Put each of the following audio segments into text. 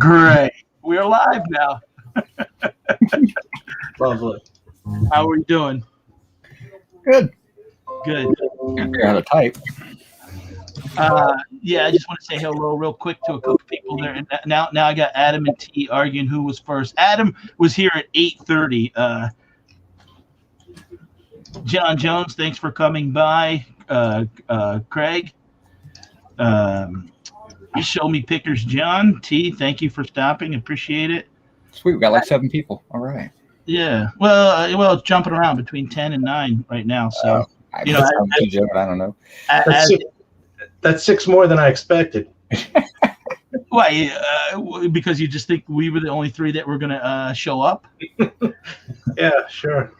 Great. We're live now. Lovely. How are you doing? Good. Good. Figure out how to type. Yeah, I just want to say hello real quick to a couple people there. And now I got Adam and T arguing who was first. Adam was here at 8:30. John Jones, thanks for coming by. Craig. You show me pictures, John. T, thank you for stopping. Appreciate it. Sweet, we got like 7 people. All right. Yeah. Well, it's jumping around between 10 and 9 right now. So, I don't know. That's 6 more than I expected. Why? Because you just think we were the only 3 that were going to show up? Yeah, sure.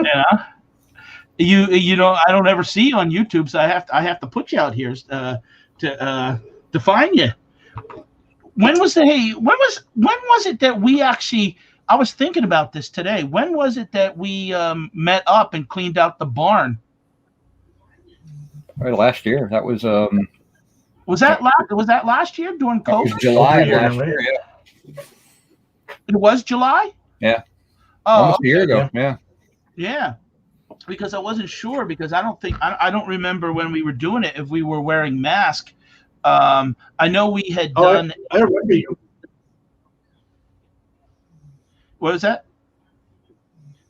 Yeah. You know, I don't ever see you on YouTube, so I have to put you out here to find you. When was it that we actually? I was thinking about this today. When was it that we met up and cleaned out the barn? Right, last year. That was Was that last year during COVID? It was July of last year. Yeah. It was July. Yeah. Oh, almost a year ago. Yeah. Yeah. Because I wasn't sure, because I don't remember when we were doing it if we were wearing masks. I know we had done. I remember you. What was that?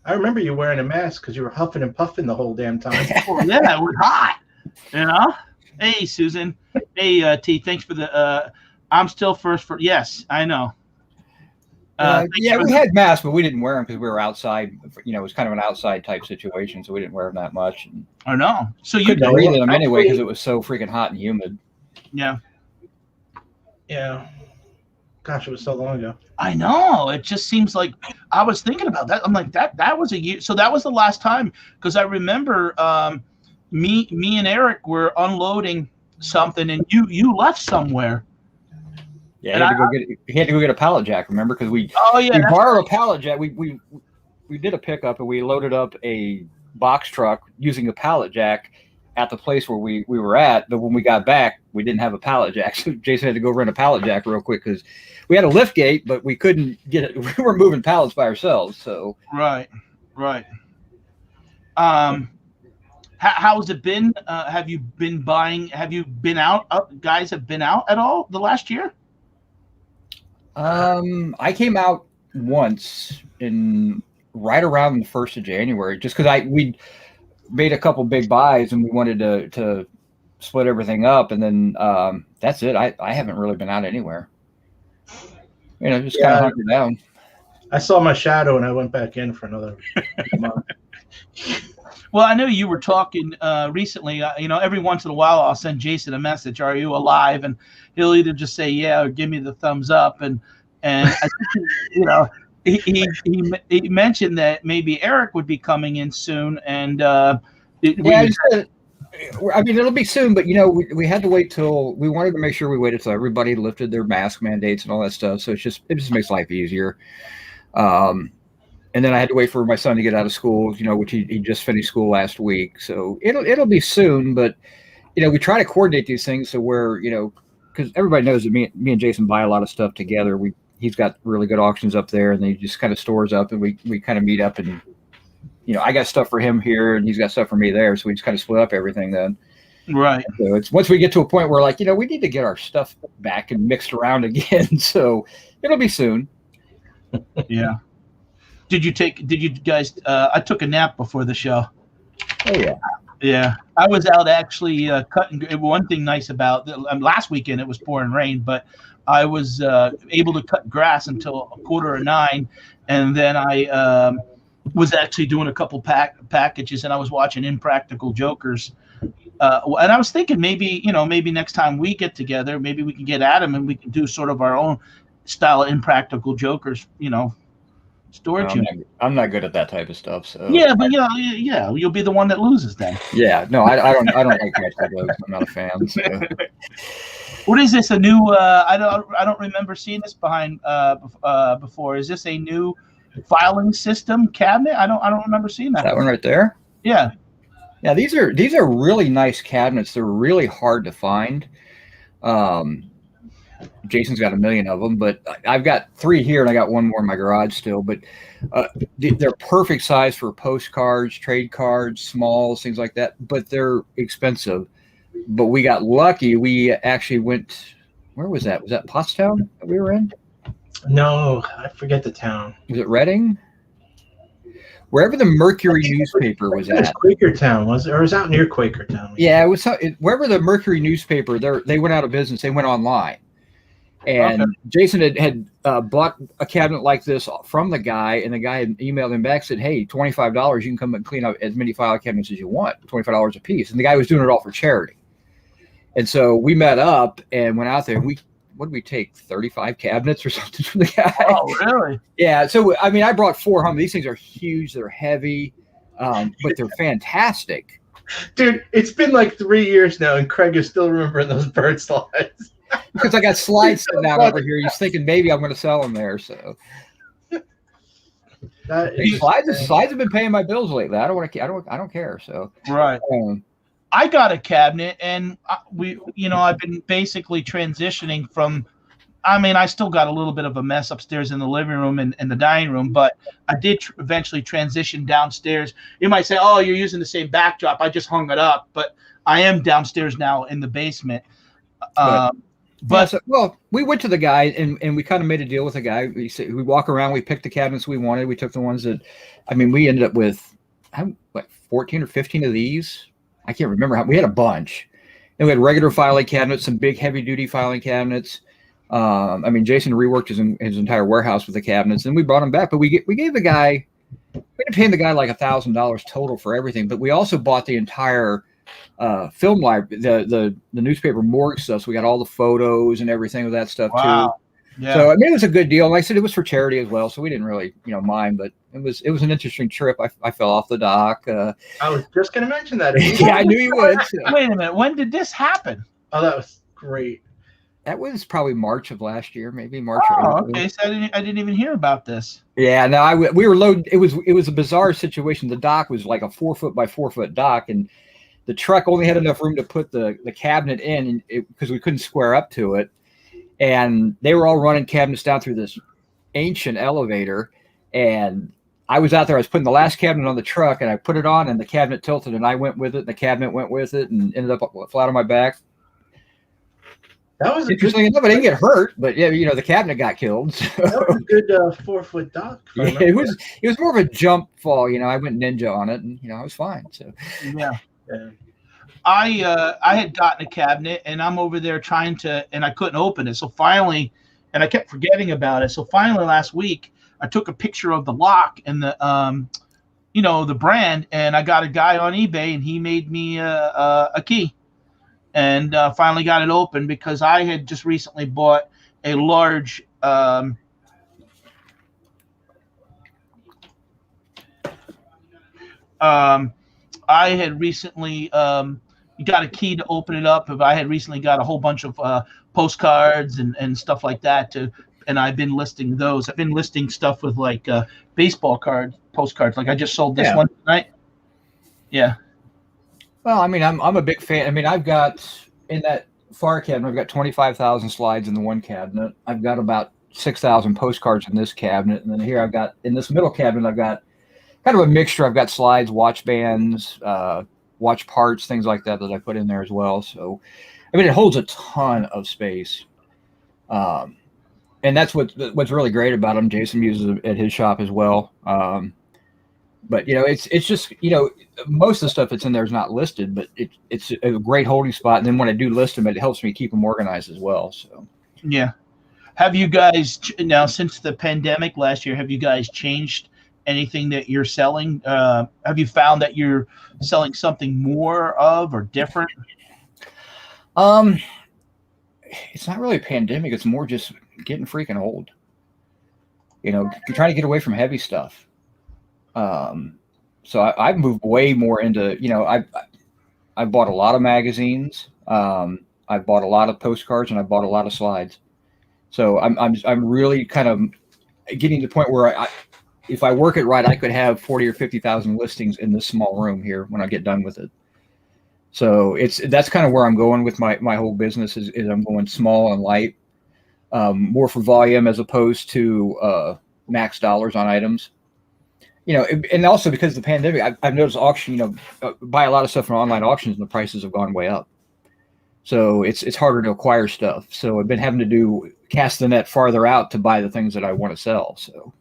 I remember you wearing a mask because you were huffing and puffing the whole damn time. Oh, yeah, it was hot. You know. Hey, Susan. Hey, T. Thanks for the. I'm still first for. Yes, I know. Yeah, we had masks, but we didn't wear them because we were outside. You know, it was kind of an outside type situation, so we didn't wear them that much. And I know. So you couldn't breathe in them anyway because it was so freaking hot and humid. Yeah. Yeah. Gosh, it was so long ago. I know. It just seems like I was thinking about that. I'm like that was a year. So that was the last time, because I remember me and Eric were unloading something and you left somewhere. Yeah, he had to go get a pallet jack. Remember, because we borrowed a pallet jack. We did a pickup and we loaded up a box truck using a pallet jack at the place where we were at. But when we got back, we didn't have a pallet jack. So Jason had to go rent a pallet jack real quick because we had a lift gate, but we couldn't get it. We were moving pallets by ourselves. So right. How's it been? Have you been buying? Have you been out? Guys have been out at all the last year? I came out once right around the 1st of January, just because we made a couple big buys and we wanted to split everything up, and then that's it. I haven't really been out anywhere. You know, just kind of hunkered down. I saw my shadow and I went back in for another month. Well, I know you were talking recently. You know, every once in a while I'll send Jason a message, "Are you alive?" And he'll either just say yeah or give me the thumbs up. And I think, you know, he mentioned that maybe Eric would be coming in soon. And I mean, it'll be soon, but you know, we had to wait till we wanted to make sure we waited till everybody lifted their mask mandates and all that stuff. So it just makes life easier. And then I had to wait for my son to get out of school, you know, which he just finished school last week. So it'll be soon, but you know, we try to coordinate these things so where, you know, because everybody knows that me and Jason buy a lot of stuff together. He's got really good auctions up there, and he just kind of stores up, and we kind of meet up, and you know, I got stuff for him here, and he's got stuff for me there, so we just kind of split up everything then. Right. So it's once we get to a point where, like, you know, we need to get our stuff back and mixed around again. So it'll be soon. Yeah. Did you guys? I took a nap before the show. Oh yeah. Yeah, I was out actually cutting. One thing nice about last weekend, it was pouring rain, but I was able to cut grass until 8:45, and then I was actually doing a couple packages, and I was watching Impractical Jokers. And I was thinking maybe next time we get together, maybe we can get Adam and we can do sort of our own style of Impractical Jokers, you know. Storage. I'm not good at that type of stuff. So yeah, but you'll be the one that loses then. Yeah, no, I don't like practical jokes. I'm not a fan. So. What is this? A new? I don't remember seeing this before. Is this a new filing system cabinet? I don't remember seeing that. That one right there. Yeah. Yeah, these are really nice cabinets. They're really hard to find. Jason's got a million of them, but I've got 3 here and I got 1 more in my garage still. But they're perfect size for postcards, trade cards, smalls, things like that. But they're expensive. But we got lucky. We actually went. Where was that? Was that Pottstown that we were in? No, I forget the town. Was it Reading? Wherever the Mercury newspaper was It was at. Quakertown, was it? Or it was out near Quakertown. Yeah, it was wherever the Mercury newspaper. They went out of business. They went online. And Okay. Jason had bought a cabinet like this from the guy, and the guy had emailed him back, said, "Hey, $25, you can come and clean up as many file cabinets as you want, $25 a piece." And the guy was doing it all for charity. And so we met up and went out there. What did we take? 35 cabinets or something from the guy. Oh, really? Yeah. So I mean, I brought 4 home. These things are huge. They're heavy, but they're fantastic. Dude, it's been like 3 years now, and Craig is still remembering those bird slides. Because I got slides sitting out over here. He's thinking maybe I'm going to sell them there. So slides have been paying my bills lately. I don't want to. I don't care. So Right. I got a cabinet, and I've been basically transitioning from. I mean, I still got a little bit of a mess upstairs in the living room and the dining room, but I did eventually transition downstairs. You might say, "Oh, you're using the same backdrop." I just hung it up, but I am downstairs now in the basement. But yeah, well, we went to the guy and we kind of made a deal with the guy. We walk around, we picked the cabinets we wanted. We took the ones that, I mean, we ended up with 14 or 15 of these. I can't remember how. We had a bunch, and we had regular filing cabinets, some big heavy duty filing cabinets. I mean, Jason reworked his entire warehouse with the cabinets, and we brought them back. But we gave the guy, we ended up paying the guy like $1,000 total for everything. But we also bought the entire film library, the newspaper morgue stuff. So we got all the photos and everything of that stuff too. Yeah. So I mean, it was a good deal. Like I said, it was for charity as well, so we didn't really mind. But it was an interesting trip. I fell off the dock. I was just going to mention that. Yeah, I knew you would. So. Wait a minute. When did this happen? Oh, that was great. That was probably March of last year, maybe March. Oh, okay. So I didn't even hear about this. Yeah, no, we were loaded. It was a bizarre situation. The dock was like a 4-foot by 4-foot dock, and the truck only had enough room to put the cabinet in because we couldn't square up to it. And they were all running cabinets down through this ancient elevator. And I was out there. I was putting the last cabinet on the truck, and I put it on, and the cabinet tilted, and I went with it. And the cabinet went with it, and ended up flat on my back. That was interesting enough. I didn't get hurt, but yeah, the cabinet got killed. So. That was a good 4-foot dock. Yeah, it was more of a jump fall. I went ninja on it, and I was fine. So yeah. I had gotten a cabinet, and I'm over there trying to, and I couldn't open it. So finally, and I kept forgetting about it. So finally, last week, I took a picture of the lock and the the brand, and I got a guy on eBay, and he made me a key, and finally got it open because I had just recently bought a large. I had recently got a key to open it up. I had recently got a whole bunch of postcards and stuff like that and I've been listing those. I've been listing stuff with like baseball postcards. Like I just sold this one tonight. Yeah. Well, I mean, I'm a big fan. I mean, I've got in that far cabinet, I've got 25,000 slides in the one cabinet. I've got about 6,000 postcards in this cabinet, and then here I've got in this middle cabinet, I've got kind of a mixture. I've got slides, watch bands, watch parts, things like that I put in there as well. So, I mean, it holds a ton of space. And that's what's really great about them. Jason uses it at his shop as well. But it's just most of the stuff that's in there is not listed, but it's a great holding spot. And then when I do list them, it helps me keep them organized as well. So yeah. Have you guys now since the pandemic last year? Have you guys changed anything that you're selling? Have you found that you're selling something more of or different? It's not really a pandemic. It's more just getting freaking old. You're trying to get away from heavy stuff. So I've moved way more into, I bought a lot of magazines. I bought a lot of postcards, and I bought a lot of slides. So I'm really kind of getting to the point where if I work it right, I could have 40 or 50,000 listings in this small room here when I get done with it. So that's kind of where I'm going with my whole business is I'm going small and light. more for volume as opposed to max dollars on items. And also because of the pandemic, I've noticed auction, buy a lot of stuff from online auctions and the prices have gone way up. So it's harder to acquire stuff. So I've been having to cast the net farther out to buy the things that I want to sell. So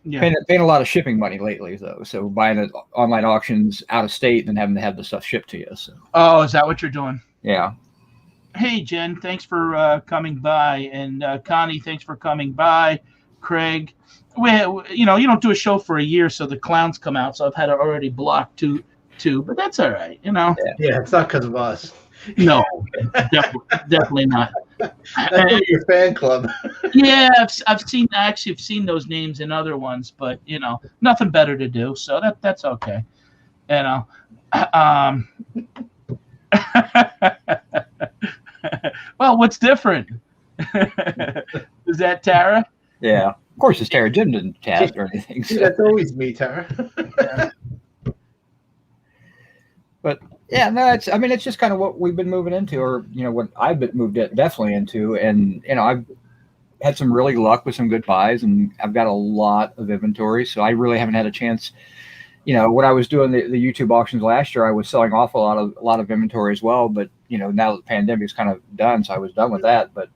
paying a lot of shipping money lately, though. So buying at online auctions out of state and then having to have the stuff shipped to you. So. Oh, is that what you're doing? Yeah. Hey, Jen, thanks for coming by. And Connie, thanks for coming by. Craig, you don't do a show for a year, so the clowns come out. So I've had to already block two, but that's all right, Yeah, it's not because of us. No, definitely not. That's your fan club. Yeah, I've seen those names in other ones, but nothing better to do, so that's okay. Well, what's different? Is that Tara? Yeah, of course it's Tara. Jen didn't chat or anything. So. That's always me, Tara. Yeah. But yeah, no, it's just kind of what we've been moving into, or what I've been moved definitely into, and I've had some really luck with some good buys, and I've got a lot of inventory, so I really haven't had a chance. When I was doing the YouTube auctions last year, I was selling off a lot of inventory as well. But now the pandemic's kind of done, so I was done with that. But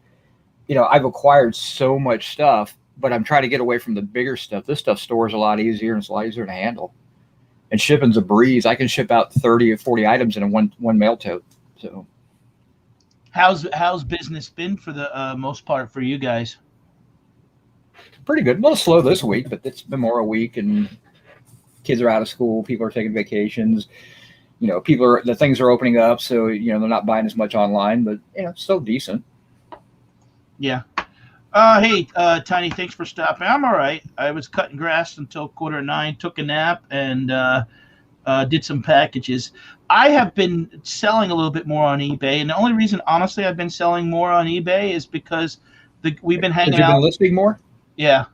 I've acquired so much stuff, but I'm trying to get away from the bigger stuff. This stuff stores a lot easier and it's a lot easier to handle. And shipping's a breeze. I can ship out 30 or 40 items in a one mail tote. So, how's business been for the most part for you guys? Pretty good. A little slow this week, but it's been more a week, and kids are out of school. People are taking vacations. The things are opening up, so they're not buying as much online, but it's still decent. Yeah. Hey, Tiny, thanks for stopping. I'm all right. I was cutting grass until 8:45, took a nap, and did some packages. I have been selling a little bit more on eBay, and the only reason, honestly, I've been selling more on eBay is because we've been hanging out. Been listing more? Yeah.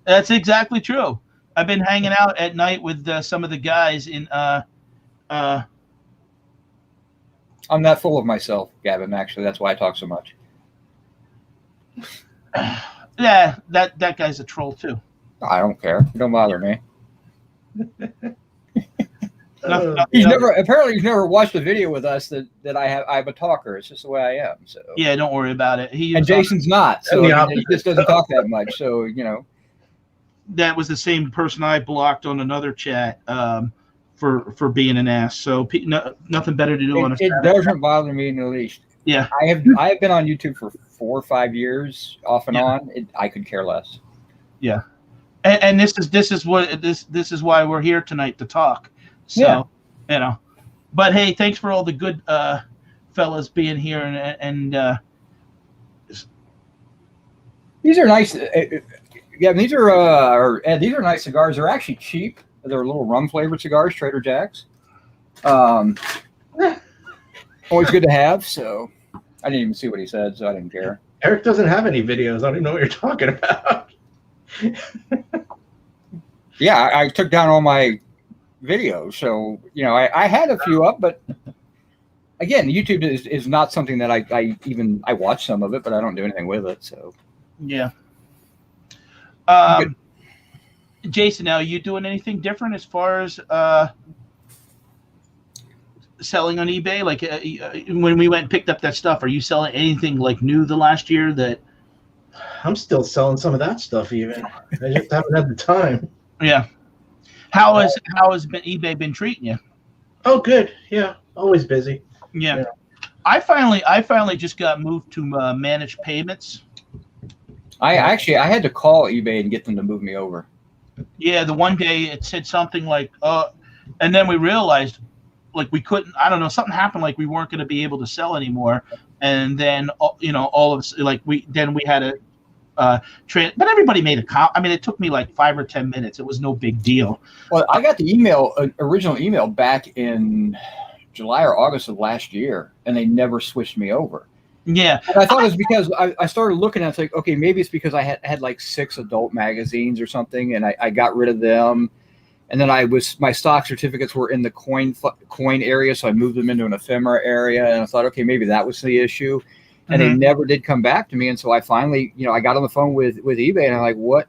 That's exactly true. I've been hanging out at night with some of the guys in. I'm not full of myself, Gavin. Actually, that's why I talk so much. Yeah, that guy's a troll too. I don't care. Don't bother me. He's never watched a video with us that I'm a talker. It's just the way I am. So yeah, don't worry about it. And Jason's not, so he just doesn't talk that much. So that was the same person I blocked on another chat for being an ass. So nothing better to do on a Saturday. It doesn't bother me in the least. Yeah, I have been on YouTube for 4 or 5 years, off and on. I could care less. Yeah, and this is why we're here tonight to talk. So but hey, thanks for all the good fellas being here and these are nice. Yeah, these are nice cigars. They're actually cheap. They're little rum flavored cigars, Trader Jack's. Always good to have. So I didn't even see what he said, so I didn't care. Eric doesn't have any videos. I don't even know what you're talking about. Yeah, I took down all my videos, so I had a few up, but again, YouTube is not something that I watch some of it, but I don't do anything with it. So yeah. Jason, now, are you doing anything different as far as selling on eBay? Like when we went and picked up that stuff, are you selling anything like new the last year that? I'm still selling some of that stuff even. I just haven't had the time. Yeah. How has eBay been treating you? Oh, good. Yeah, always busy. Yeah. I finally just got moved to managed payments. I had to call eBay and get them to move me over. Yeah, the one day it said something like, and then we realized, like, we couldn't. I don't know, something happened, like we weren't going to be able to sell anymore. And then all of us, like we had a but everybody made a comment. I mean, it took me like 5 or 10 minutes. It was no big deal. Well, I got the original email back in July or August of last year, and they never switched me over. Yeah. And I thought it was because I started looking at it, like, okay, maybe it's because I had like 6 adult magazines or something, and I got rid of them. And then my stock certificates were in the coin area, so I moved them into an ephemera area, and I thought, okay, maybe that was the issue. and they never did come back to me. And so I finally, I got on the phone with eBay, and I'm like, what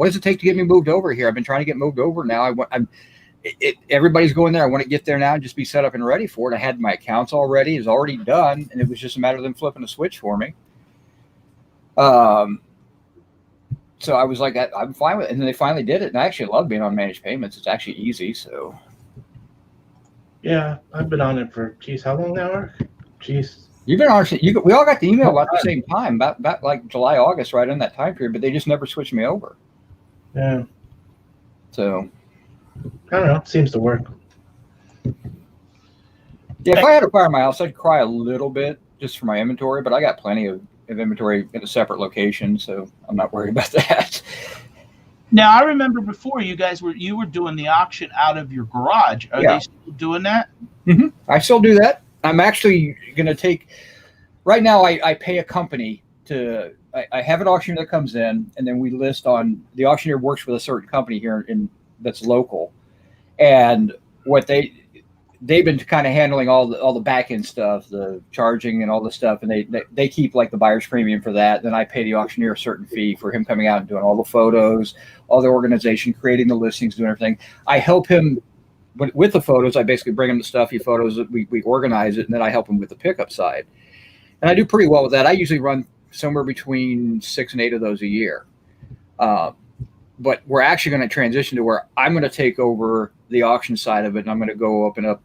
does it take to get me moved over here? I've been trying to get moved over now. Everybody's going there. I want to get there now and just be set up and ready for it. I had my accounts already. It was already done. And it was just a matter of them flipping a switch for me. So I was like, I'm fine with it. And then they finally did it. And I actually love being on managed payments. It's actually easy. So. Yeah, I've been on it for, how long now, Eric? You've been on it. We all got the email about the same time, about like July, August, right in that time period, but they just never switched me over. Yeah. So. I don't know. It seems to work. Yeah, if I had to fire my house, I'd cry a little bit just for my inventory, but I got plenty of inventory in a separate location, so I'm not worried about that. Now, I remember before you were doing the auction out of your garage. Are they still doing that? Mm-hmm. I still do that. I'm actually going to take – right now I pay a company to – I have an auctioneer that comes in, and then we list on – the auctioneer works with a certain company here that's local, and what they've been kind of handling all the back end stuff, the charging and all the stuff, and they keep like the buyer's premium for that. Then I pay the auctioneer a certain fee for him coming out and doing all the photos, all the organization, creating the listings, doing everything. I help him with the photos. I basically bring him the stuff, he photos it, we organize it, and then I help him with the pickup side. And I do pretty well with that. I usually run somewhere between 6 and 8 of those a year. But we're actually going to transition to where I'm going to take over the auction side of it, and I'm going to go open up,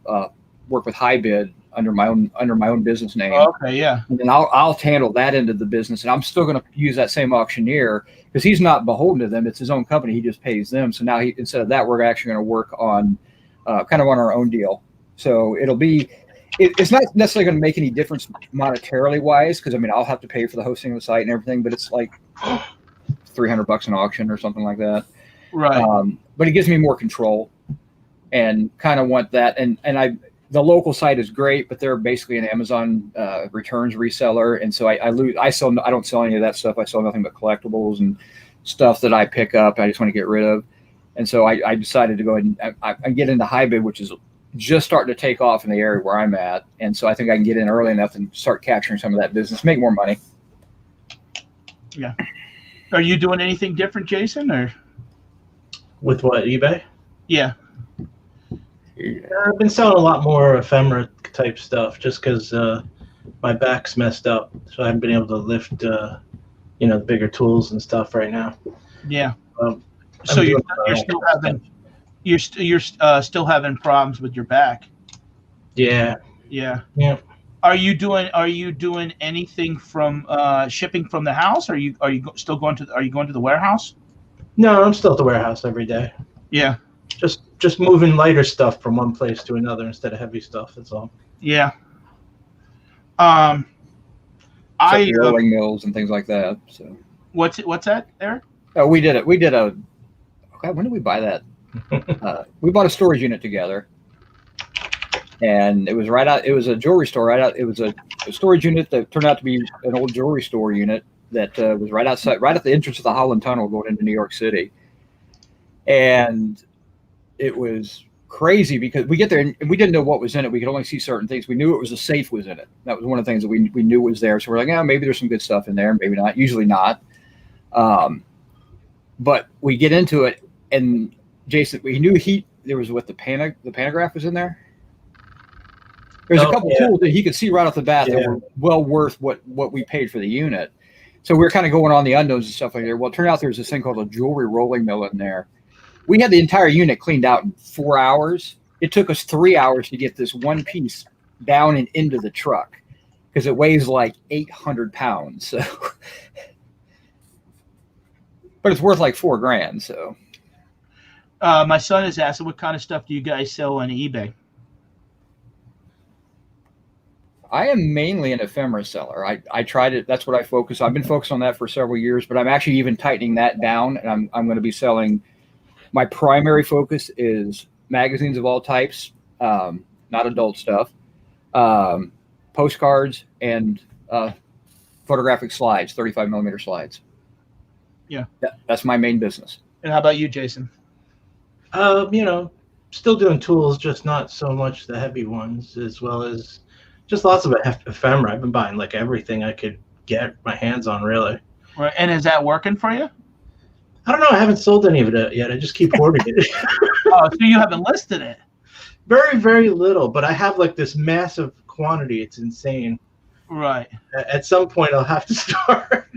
work with High Bid under my own business name. Oh, okay, yeah. And then I'll handle that end of the business, and I'm still going to use that same auctioneer because he's not beholden to them. It's his own company. He just pays them. So now instead of that, we're actually going to work on kind of on our own deal. So it's not necessarily going to make any difference monetarily wise, because I'll have to pay for the hosting of the site and everything, but it's like $300 an auction or something like that. Right. But it gives me more control and kind of want that. And the local site is great, but they're basically an Amazon returns reseller. And so I don't sell any of that stuff. I sell nothing but collectibles and stuff that I pick up. I just want to get rid of. And so I decided to go ahead and I get into High Bid, which is just starting to take off in the area where I'm at. And so I think I can get in early enough and start capturing some of that business, make more money. Yeah. Are you doing anything different, Jason, or with what, eBay? Yeah. I've been selling a lot more ephemera type stuff just because my back's messed up, so I haven't been able to lift, the bigger tools and stuff right now. Yeah. So you're still having problems with your back. Yeah. Yeah. Yeah. Are you doing anything from shipping from the house? Are you still going to the warehouse? No, I'm still at the warehouse every day. Yeah. Just moving lighter stuff from one place to another instead of heavy stuff. That's all. Yeah. Rolling mills and things like that. So what's that, Eric? Oh, we did it. We did a. God, when did we buy that? We bought a storage unit together, and it was right out. It was a jewelry store right out. It was a storage unit that turned out to be an old jewelry store unit that was right outside, right at the entrance of the Hamlin Tunnel going into New York City, and it was crazy because we get there and we didn't know what was in it. We could only see certain things. We knew it was a safe was in it. That was one of the things that we knew was there. So we're like, yeah, maybe there's some good stuff in there, maybe not. Usually not. But we get into it, and Jason, we knew there was the pantograph was in there. There's a couple tools that he could see right off the bat that were well worth what we paid for the unit. So we were kind of going on the unknowns and stuff like that. Well, it turned out there was this thing called a jewelry rolling mill in there. We had the entire unit cleaned out in 4 hours. It took us 3 hours to get this one piece down and into the truck because it weighs like 800 pounds. So, but it's worth like $4,000. So, my son is asking, what kind of stuff do you guys sell on eBay? I am mainly an ephemera seller. I tried it. That's what I focus on. I've been focused on that for several years, but I'm actually even tightening that down, and I'm going to be selling. My primary focus is magazines of all types, not adult stuff, postcards, and photographic slides, 35 millimeter slides. Yeah. That's my main business. And how about you, Jason? Still doing tools, just not so much the heavy ones, as well as Just lots of ephemera. I've been buying like everything I could get my hands on, really. Right. And is that working for you? I don't know. I haven't sold any of it yet. I just keep hoarding it. Oh, so you haven't listed it? Very, very little, but I have like this massive quantity. It's insane. Right. At some point, I'll have to start.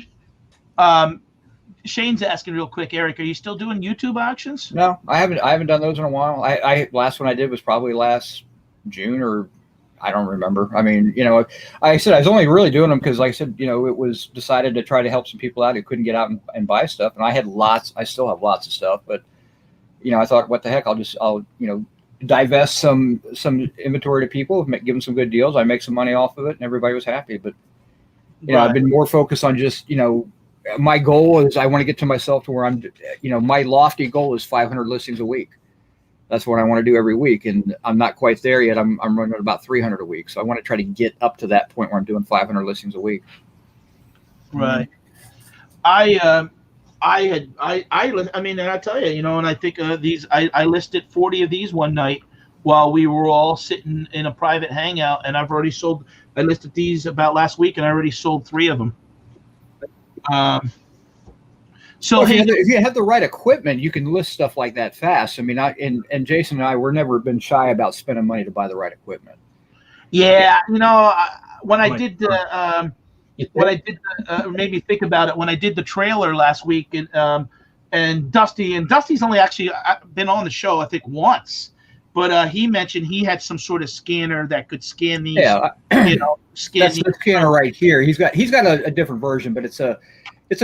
Shane's asking real quick, Eric, are you still doing YouTube auctions? No, I haven't done those in a while. I last one I did was probably last June, or I don't remember. I mean, like I said, I was only really doing them because, like I said, it was decided to try to help some people out who couldn't get out and buy stuff. And I still have lots of stuff, but I thought, what the heck, I'll divest some inventory to people, give them some good deals. I make some money off of it, and everybody was happy. But Right. I've been more focused on just my goal is I want to get to myself to where I'm, my lofty goal is 500 listings a week. That's what I want to do every week. And I'm not quite there yet. I'm running about 300 a week. So I want to try to get up to that point where I'm doing 500 listings a week. Right. I mean, and I tell you, and I think I listed 40 of these one night while we were all sitting in a private hangout, and I listed these about last week, and I already sold 3 of them. So if you have the right equipment, you can list stuff like that fast. I mean, and Jason and I, we're never been shy about spending money to buy the right equipment. Yeah, when I did the made me think about it when I did the trailer last week, and Dusty's only actually been on the show I think once, but he mentioned he had some sort of scanner that could scan these. Yeah, that's the scanner right here. He's got a different version, but it's a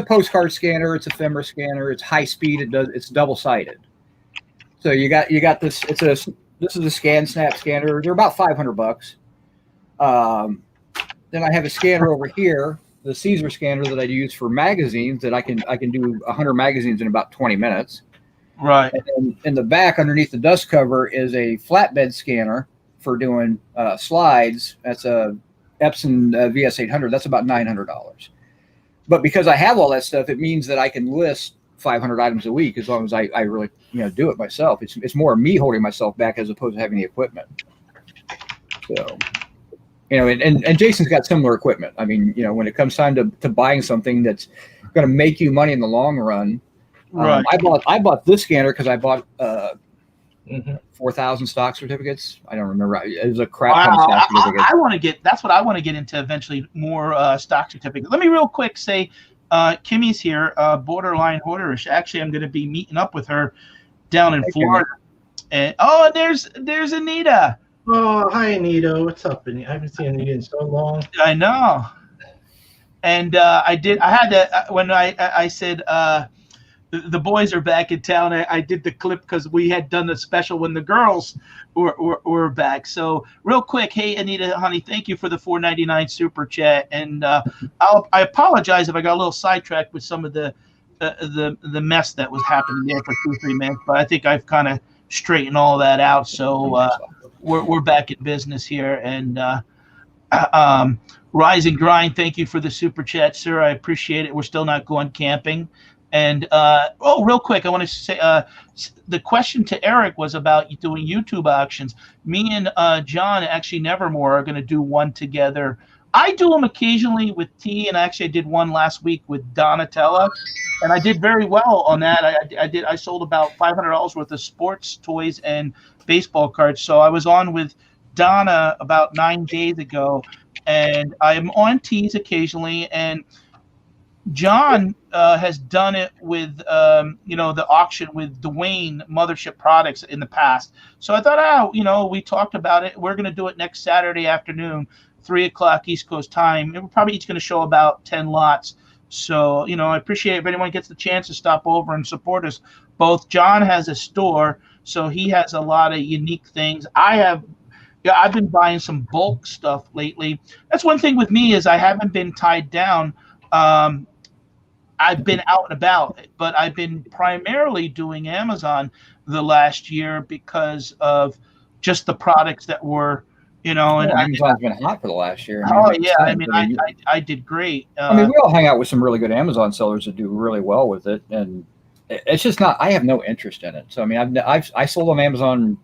postcard scanner, it's a ephemera scanner, it's high speed, it's double sided. So you got this. This is a Scan Snap scanner. They're about $500. Then I have a scanner over here, the Caesar scanner that I use for magazines that I can do 100 magazines in about 20 minutes. Right. And then in the back, underneath the dust cover, is a flatbed scanner for doing slides. That's a Epson VS800. That's about $900. But because I have all that stuff, it means that I can list 500 items a week as long as I really do it myself. It's more me holding myself back as opposed to having the equipment. So. And Jason's got similar equipment. I mean, when it comes time to buying something that's going to make you money in the long run, right. I bought this scanner because I bought 4,000 stock certificates. I don't remember. It was a crap ton of stock certificates. That's what I want to get into eventually, more stock certificates. Let me real quick say, Kimmy's here, borderline hoarderish. Actually, I'm going to be meeting up with her down in Florida. And there's Anita. Oh, hi, Anita. What's up? I haven't seen Anita in so long. I know. And when I said the boys are back in town, I did the clip because we had done the special when the girls were back. So real quick, hey, Anita, honey, thank you for the $4.99 super chat. And I apologize if I got a little sidetracked with some of the mess that was happening there for 2 or 3 minutes, but I think I've kind of straightened all that out. So we're back in business here, and Rise and Grind, thank you for the super chat, sir. I appreciate it. We're still not going camping. And real quick, I want to say the question to Eric was about doing YouTube auctions. Me and John, actually Nevermore, are going to do one together. I do them occasionally with T, and actually I did one last week with Donatella, and I did very well on that. I sold about $500 worth of sports toys and baseball cards. So I was on with Donna about 9 days ago, and I'm on T's occasionally, and John has done it with the auction with Dwayne Mothership Products in the past. So I thought, we talked about it. We're going to do it next Saturday afternoon, 3:00 East Coast time. And we're probably each going to show about 10 lots. So, I appreciate if anyone gets the chance to stop over and support us. Both John has a store, so he has a lot of unique things. I've been buying some bulk stuff lately. That's one thing with me is I haven't been tied down. I've been out and about, but I've been primarily doing Amazon the last year because of just the products that were, and Amazon's been hot for the last year. I did great. We all hang out with some really good Amazon sellers that do really well with it, and it's just not. I have no interest in it. So I sold on Amazon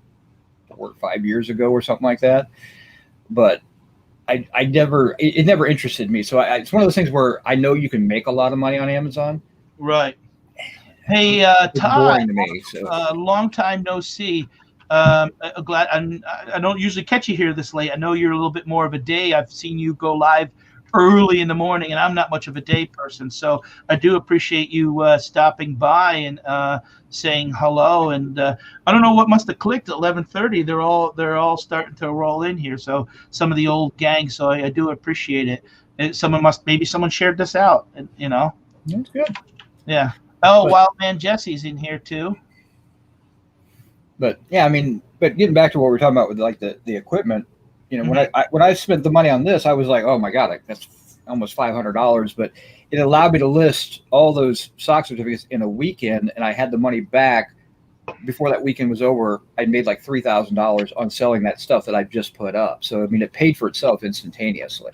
4 or 5 years ago or something like that, but I never, it never interested me. So it's one of those things where I know you can make a lot of money on Amazon. Right. Hey, It's Todd, boring to me. So long time no see. Glad I don't usually catch you here this late. I know you're a little bit more of a day. I've seen you go live early in the morning, and I'm not much of a day person. So I do appreciate you stopping by and saying hello. And I don't know what must have clicked at 11:30. They're all starting to roll in here. So some of the old gang. So I do appreciate it. Maybe someone shared this out. You know. that's good. Yeah. Oh, Wild Man Jesse's in here too. But yeah, I mean, but getting back to what we were talking about with like the equipment, you know, when I spent the money on this, I was like, oh my God, that's almost $500. But it allowed me to list all those stock certificates in a weekend, and I had the money back before that weekend was over. I'd made like $3,000 on selling that stuff that I just put up. So I mean, it paid for itself instantaneously.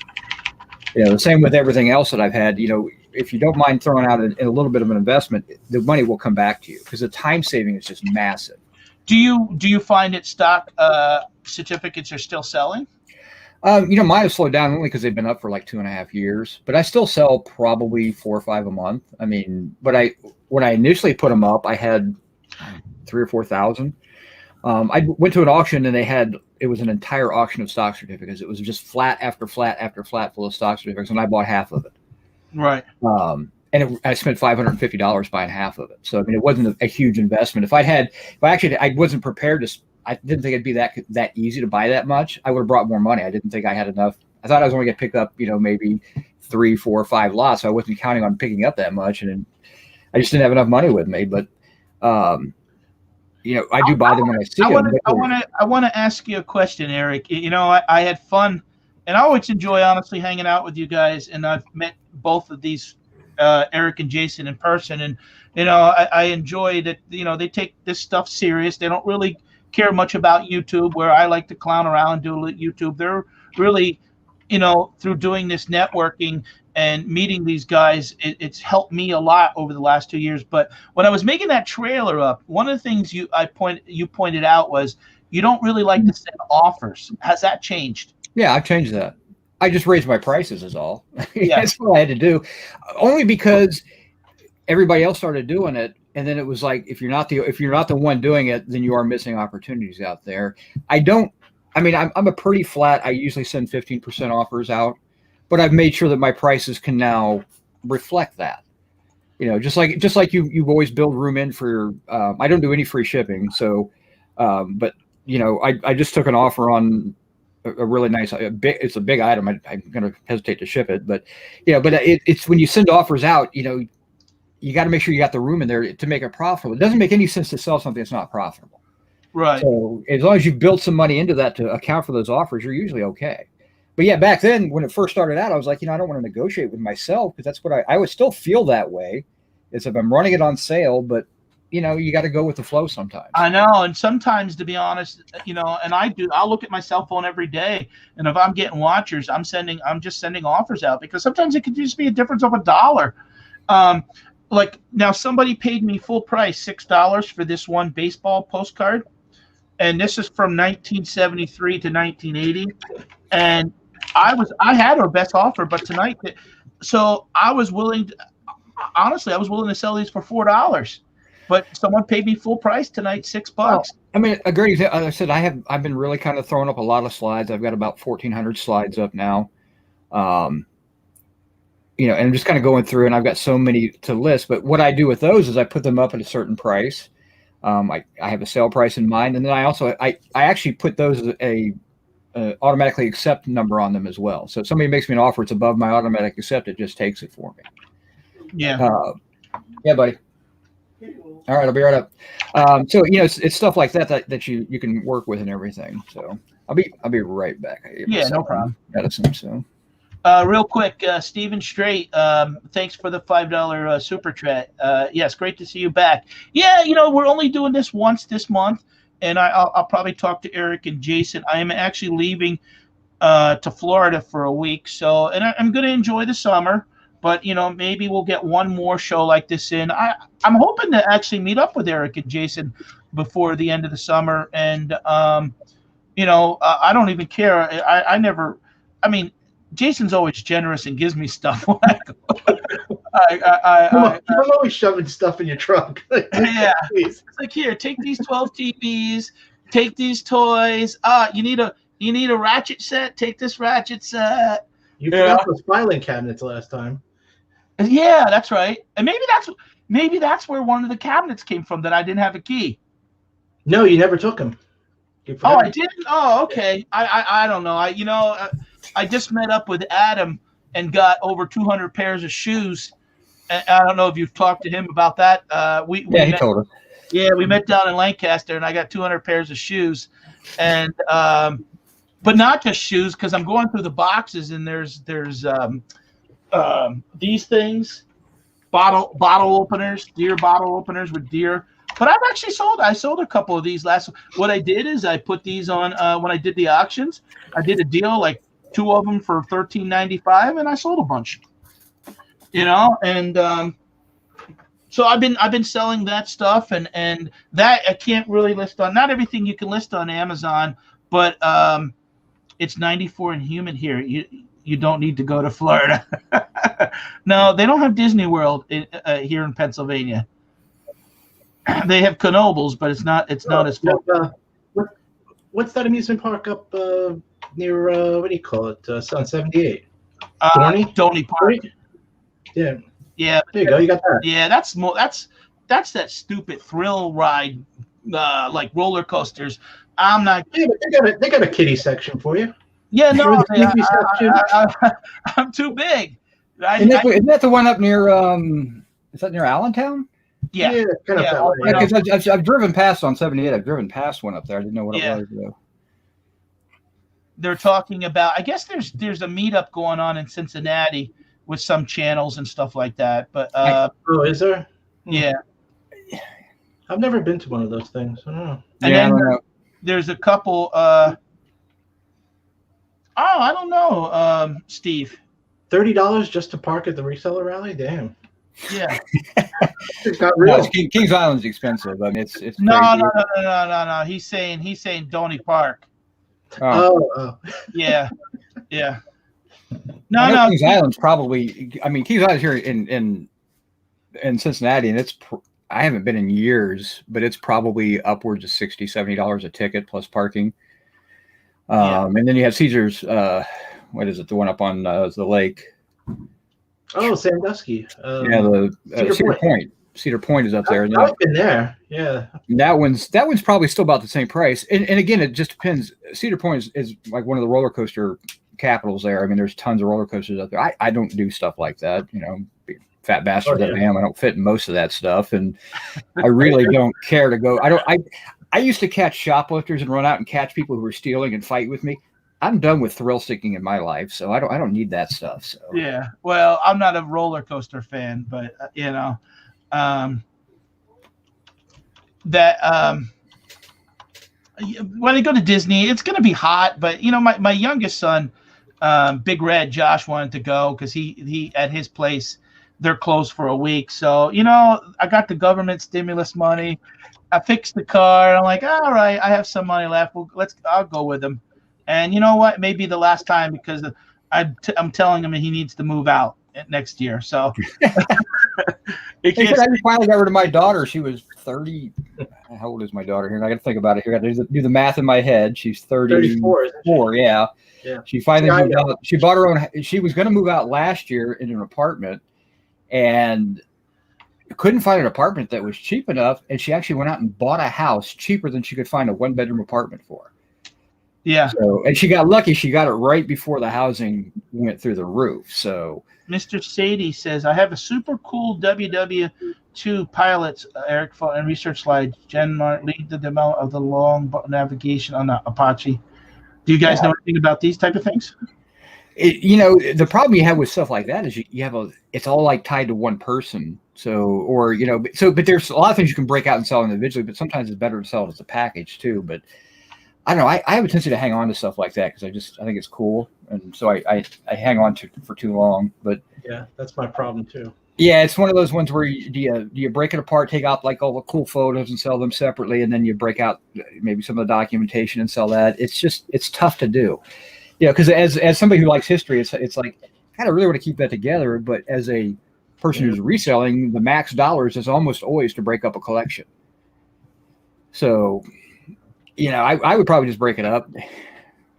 You know, the same with everything else that I've had. You know, if you don't mind throwing out a little bit of an investment, the money will come back to you because the time saving is just massive. Do you find that stock certificates are still selling? You know, mine have slowed down only because they've been up for like 2.5 years, but I still sell probably 4 or 5 a month. I mean, but when I initially put them up, I had 3,000 or 4,000. I went to an auction and it was an entire auction of stock certificates. It was just flat after flat after flat full of stock certificates, and I bought half of it. Right. I spent $550 buying half of it. So I mean, it wasn't a huge investment. I wasn't prepared to. I didn't think it'd be that easy to buy that much. I would have brought more money. I didn't think I had enough. I thought I was only going to pick up, you know, maybe 3, 4, 5 lots. So I wasn't counting on picking up that much, and I just didn't have enough money with me. But you know, I do buy them when I see them. I want to ask you a question, Eric. You know, I had fun, and I always enjoy honestly hanging out with you guys. And I've met both of these. Eric and Jason in person, and you know I enjoy that. You know, they take this stuff serious. They don't really care much about YouTube, where I like to clown around and do YouTube. They're really, you know, through doing this networking and meeting these guys, it's helped me a lot over the last 2 years. But when I was making that trailer up, one of the things you pointed out was you don't really like to send offers. Has that changed? Yeah, I've changed that. I just raised my prices is all. Yeah. That's what I had to do. Only because everybody else started doing it. And then it was like, if you're not the one doing it, then you are missing opportunities out there. I'm a pretty flat. I usually send 15% offers out, but I've made sure that my prices can now reflect that. You know, just like you always build room in for, I don't do any free shipping. So, but you know, I just took an offer on a really nice, it's a big item. I'm going to hesitate to ship it, but you know, but it's when you send offers out, you know, you got to make sure you got the room in there to make it profitable. It doesn't make any sense to sell something that's not profitable. Right. So as long as you build some money into that to account for those offers, you're usually okay. But yeah, back then when it first started out, I was like, you know, I don't want to negotiate with myself because that's what I would still feel that way. Is if I'm running it on sale, but you know, you got to go with the flow sometimes. I know. And sometimes, to be honest, you know, and I'll look at my cell phone every day. And if I'm getting watchers, I'm just sending offers out because sometimes it could just be a difference of $1. Like now somebody paid me full price, $6 for this one baseball postcard. And this is from 1973 to 1980. And I had our best offer, but tonight, so I was willing to sell these for $4. But someone paid me full price tonight, $6. Well, I mean, a great example. Like I said, I've been really kind of throwing up a lot of slides. I've got about 1,400 slides up now. You know, and I'm just kind of going through, and I've got so many to list. But what I do with those is I put them up at a certain price. I have a sale price in mind, and then I actually put those as a automatically accept number on them as well. So if somebody makes me an offer, it's above my automatic accept. It just takes it for me. Yeah. Yeah, buddy. All right, I'll be right up. So you know, it's stuff like that you can work with and everything. So I'll be right back. Yeah, no problem. Medicine. So. Real quick, Stephen Strait, thanks for the $5 super chat. Yes, great to see you back. Yeah, you know, we're only doing this once this month, and I'll probably talk to Eric and Jason. I am actually leaving to Florida for a week, so and I'm going to enjoy the summer. But you know, maybe we'll get one more show like this in. I'm hoping to actually meet up with Eric and Jason before the end of the summer, and you know, I don't even care. I never. I mean, Jason's always generous and gives me stuff when I go. I'm always shoving stuff in your trunk. Yeah, it's like, here, take these 12 TVs, take these toys. You need a ratchet set. Take this ratchet set. You forgot those filing cabinets last time. Yeah, that's right. And maybe that's where one of the cabinets came from that I didn't have a key. No, you never took them. Oh, I didn't. Oh, okay. I don't know. I just met up with Adam and got over 200 pairs of shoes. And I don't know if you've talked to him about that. He told us. Yeah, we met down in Lancaster, and I got 200 pairs of shoes, and but not just shoes, because I'm going through the boxes, and there's these things, bottle openers, deer bottle openers with deer. But I've actually sold a couple of these last. What I did is I put these on when I did the auctions. I did a deal, like 2 of them for $13.95, and I sold a bunch. And so I've been selling that stuff, and that I can't really list on. Not everything you can list on Amazon, but it's 94 and humid here. You don't need to go to Florida. No, they don't have Disney World here in Pennsylvania. They have Knoebels, but it's not as fun. What's that amusement park up near what do you call it? It's on 78. Donny Park. Yeah. Yeah. There you go. You got that. Yeah, that's that stupid thrill ride, like roller coasters. I'm not. Yeah, but they got a kiddie section for you. Yeah, no, I'm too big. Isn't that the one up near? Is that near Allentown? Yeah, kind of that way. Because I've driven past on 78. I've driven past one up there. I didn't know what it was though. They're talking about. I guess there's a meetup going on in Cincinnati with some channels and stuff like that. But is there? Yeah. I've never been to one of those things. I don't know. And then there's a couple. I don't know, Steve. $30 just to park at the reseller rally? Damn. Yeah. It's got real. No, Kings Island's expensive. I mean, it's no. He's saying Donny Park. Oh. Yeah. No. Kings Island's probably. I mean, Kings Island's here in Cincinnati, and I haven't been in years, but it's probably upwards of $60, $70 a ticket plus parking. And then you have Caesar's. What is it? The one up on the lake. Oh, Sandusky. The Cedar Point. Cedar Point is up there. I've been there. Yeah. That one's probably still about the same price. And again, it just depends. Cedar Point is like one of the roller coaster capitals there. I mean, there's tons of roller coasters up there. I don't do stuff like that. Fat bastard that I am. I don't fit in most of that stuff, and I really don't care to go. I used to catch shoplifters and run out and catch people who were stealing and fight with me. I'm done with thrill seeking in my life, so I don't need that stuff. So yeah, well, I'm not a roller coaster fan, but when I go to Disney, it's going to be hot. But my youngest son, Big Red Josh, wanted to go because he at his place they're closed for a week. So I got the government stimulus money. I fixed the car. I'm like, all right, I have some money left. I'll go with him. And you know what? It may be the last time because I'm telling him he needs to move out next year. So I finally got rid of my daughter. She was 30. How old is my daughter here? I got to think about it here. I got to do the math in my head. She's 34. Yeah. She finally moved out. She bought her own. She was going to move out last year in an apartment, and couldn't find an apartment that was cheap enough. And she actually went out and bought a house cheaper than she could find a 1-bedroom apartment for. Yeah. So, and she got lucky. She got it right before the housing went through the roof. So Mr. Sadie says, I have a super cool WW2 pilot, Eric and research slide. Jen lead the demo of the long navigation on the Apache. Do you guys know anything about these type of things? The problem you have with stuff like that is you have it's all like tied to one person. So, but there's a lot of things you can break out and sell individually, but sometimes it's better to sell it as a package too. But I don't know. I have a tendency to hang on to stuff like that because I think it's cool, and so I hang on to it for too long. But yeah, that's my problem too. Yeah, it's one of those ones where do you break it apart, take out like all the cool photos and sell them separately, and then you break out maybe some of the documentation and sell that. It's tough to do. Yeah, because as somebody who likes history, it's like I kind of really want to keep that together. But as a person who's reselling, the max dollars is almost always to break up a collection. So, I would probably just break it up,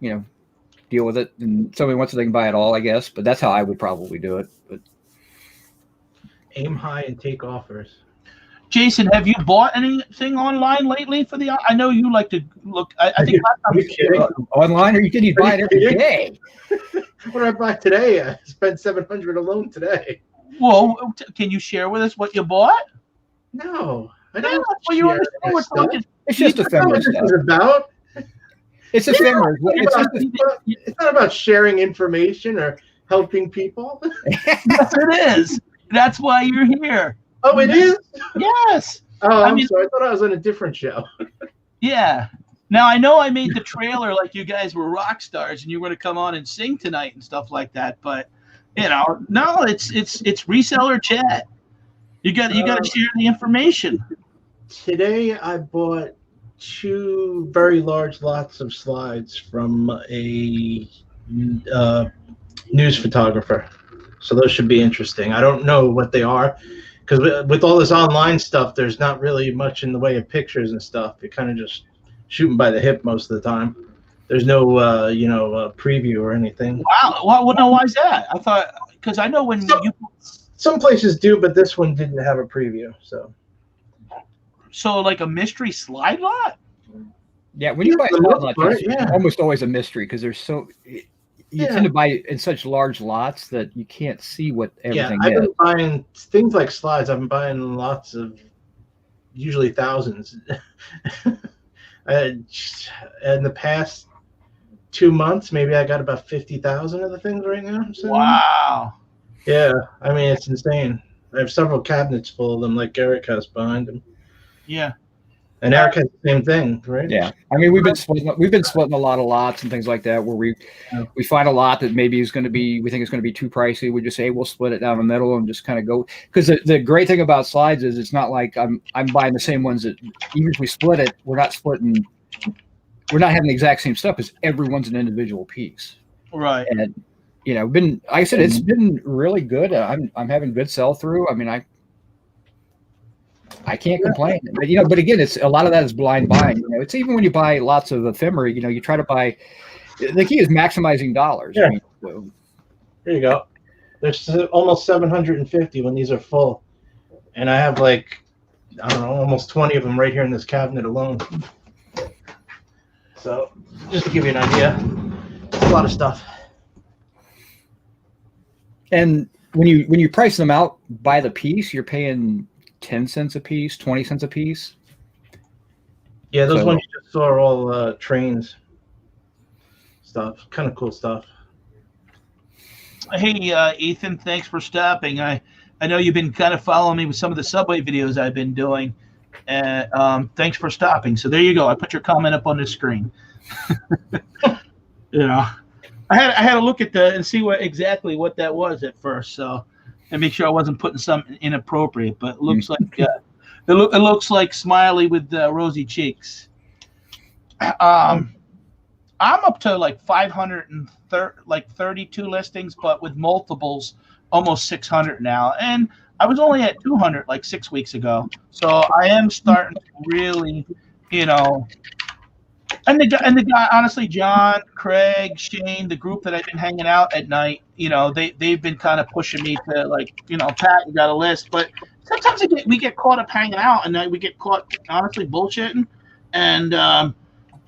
deal with it. And somebody wants it, they can buy it all, I guess. But that's how I would probably do it. But aim high and take offers. Jason, have you bought anything online lately for the? I know you like to look. I think Are you kidding? Online, or you can buy it every day. What did I buy today? I spent $700 alone today. Well, can you share with us what you bought? No, I don't. Well, you understand what talking. It's just ephemeral stuff. It's about. It's ephemeral. It's not about sharing information or helping people. Yes, it is. That's why you're here. Oh, it is? Yes. Oh, I'm sorry. I thought I was on a different show. Yeah. Now, I know I made the trailer like you guys were rock stars and you were going to come on and sing tonight and stuff like that. But, no, it's reseller chat. You got to share the information. Today, I bought 2 very large lots of slides from a news photographer. So those should be interesting. I don't know what they are. Because with all this online stuff, there's not really much in the way of pictures and stuff. You're kind of just shooting by the hip most of the time. There's no, preview or anything. Wow. Well, no, why is that? I thought, because I know when some places do, but this one didn't have a preview. So like a mystery slide lot? Yeah, when you buy slide lots, it's almost always a mystery because there's you tend to buy in such large lots that you can't see what everything is. I've been buying things like slides. I've been buying lots of, usually thousands. In the past 2 months, maybe I got about 50,000 of the things right now. Wow. Yeah, I mean, it's insane. I have several cabinets full of them, like Eric has behind him. Yeah. And Eric has the same thing, right? Yeah, I mean we've been splitting a lot of lots and things like that where we find a lot that maybe we think is going to be too pricey. We just say, hey, we'll split it down the middle and just kind of go. Because the great thing about slides is it's not like I'm buying the same ones that even if we split it, we're not having the exact same stuff as everyone's an individual piece. Right. And like I said, it's been really good. I'm having good sell through. I mean I can't complain, but again, it's a lot of that is blind buying. It's even when you buy lots of ephemera, you try to buy. The key is maximizing dollars. Yeah. There you go. There's almost 750 when these are full, and I have almost 20 of them right here in this cabinet alone. So just to give you an idea, it's a lot of stuff. And when you price them out by the piece, you're paying 10 cents a piece, 20 cents a piece. Yeah, those ones you just saw are all trains stuff. Kind of cool stuff. Hey, Ethan, thanks for stopping. I know you've been kind of following me with some of the Subway videos I've been doing. Thanks for stopping. So there you go. I put your comment up on the screen. I had to look at and see exactly what that was at first. So. And make sure I wasn't putting something inappropriate, but it looks like it looks like Smiley with rosy cheeks. I'm up to like 532 listings, but with multiples, almost 600 now. And I was only at 200 like 6 weeks ago, so I am starting to really, And the guy, honestly, John, Craig, Shane, the group that I've been hanging out at night, they've been kind of pushing me to Pat, you got a list. But sometimes we get caught up hanging out, and then we get caught honestly bullshitting, and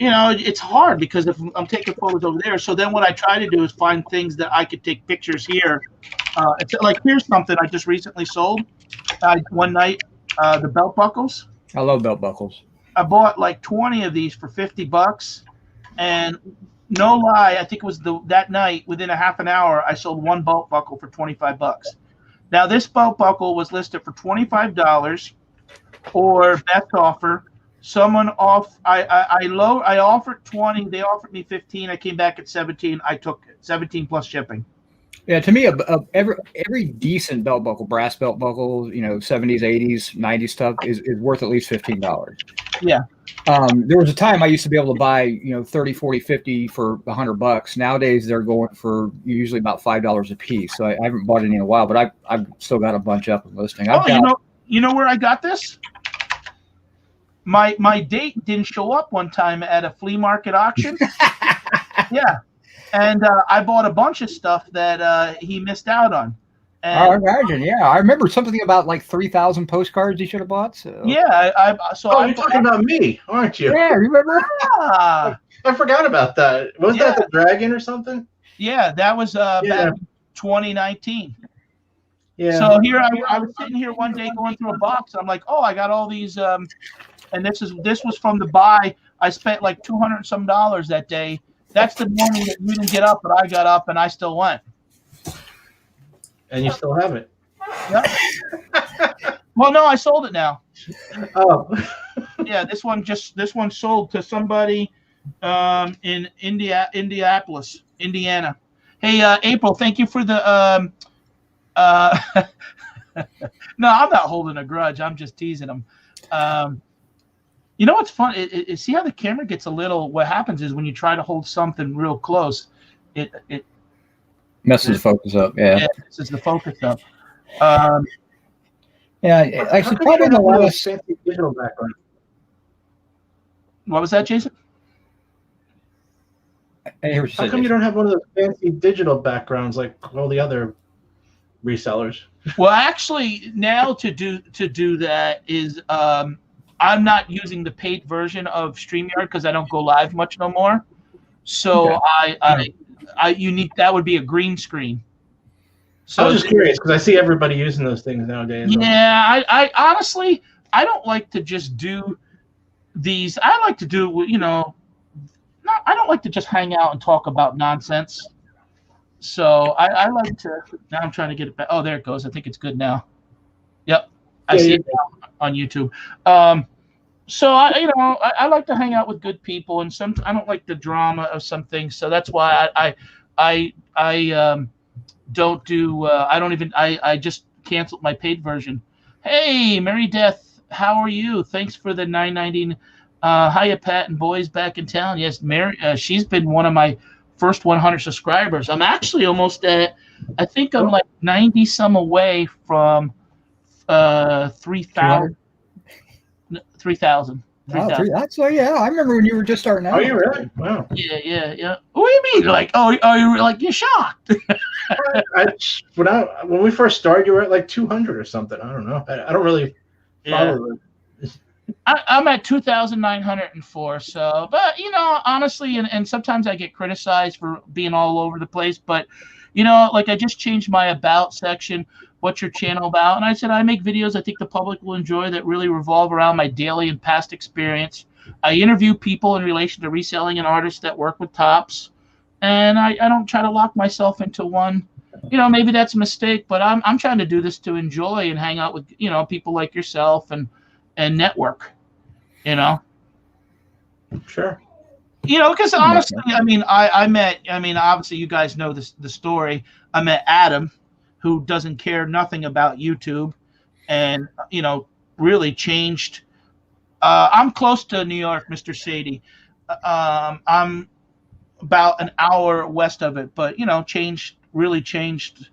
it's hard because if I'm taking photos over there. So then what I try to do is find things that I could take pictures here. It's like here's something I just recently sold one night. The belt buckles. I love belt buckles. I bought like 20 of these for $50, and no lie, I think it was that night within a half an hour I sold one belt buckle for $25. Now this belt buckle was listed for $25 or best offer. Someone off I offered 20, they offered me 15. I came back at 17. I took it, 17 plus shipping. Yeah, to me, every decent belt buckle, brass belt buckle, 70s, 80s, 90s stuff is worth at least $15. Yeah, There was a time I used to be able to buy, 30, 40, 50 for $100. Nowadays they're going for usually about $5 a piece. So I haven't bought any in a while, but I've still got a bunch up and listing. You know where I got this? My date didn't show up one time at a flea market auction. Yeah. And I bought a bunch of stuff that he missed out on. And, I imagine, yeah. I remember something about like 3,000 postcards he should have bought. So. Yeah, you're talking about me, aren't you? Yeah, remember? I forgot about that. Was that the Dragon or something? Yeah, that was back in 2019. Yeah. So here I was sitting here one day going through a box. I'm like, oh, I got all these, and this was from the buy. I spent like $200 and some that day. That's the morning that you didn't get up, but I got up and I still went. And you still have it. Yep. Well, no, I sold it now. Oh. Yeah, this one sold to somebody in Indianapolis, Indiana. Hey, April, thank you for the no, I'm not holding a grudge. I'm just teasing them. You know what's fun? See how the camera gets a little. What happens is when you try to hold something real close, it messes the focus up. Yeah, messes the focus up. Yeah, actually, probably the last fancy digital background. What was that, Jason? How come you don't have one of those fancy digital backgrounds like all the other resellers? Well, actually, now to do that is I'm not using the paid version of StreamYard because I don't go live much no more. So that would be a green screen. So I was just curious because I see everybody using those things nowadays. Yeah, I honestly I don't like to just do these. I like to do I don't like to just hang out and talk about nonsense. So I like to. Now I'm trying to get it back. Oh, there it goes. I think it's good now. Yep, I see it now on YouTube. So I like to hang out with good people, and I don't like the drama of some things. So that's why I don't do. I just canceled my paid version. Hey, Mary Death, how are you? Thanks for the $9.90. Hiya, Pat and boys back in town. Yes, Mary. She's been one of my first 100 subscribers. I'm actually almost at. I think I'm like 90 some away from 3,000. 3,000. That's yeah. I remember when you were just starting out. Oh, you really? Wow. Yeah. What do you mean? Like, you're shocked? When we first started, you were at like 200 or something. I don't know. I don't really follow it. I'm at 2,904. So, but honestly, and sometimes I get criticized for being all over the place. But like I just changed my about section. What's your channel about? And I said I make videos I think the public will enjoy that really revolve around my daily and past experience. I interview people in relation to reselling and artists that work with tops, and I don't try to lock myself into one. Maybe that's a mistake, but I'm trying to do this to enjoy and hang out with people like yourself and network. Sure. Because honestly, I met. Obviously, you guys know the story. I met Adam, who doesn't care nothing about YouTube, and really changed. I'm close to New York, Mr. Sadie. I'm about an hour west of it, but really changed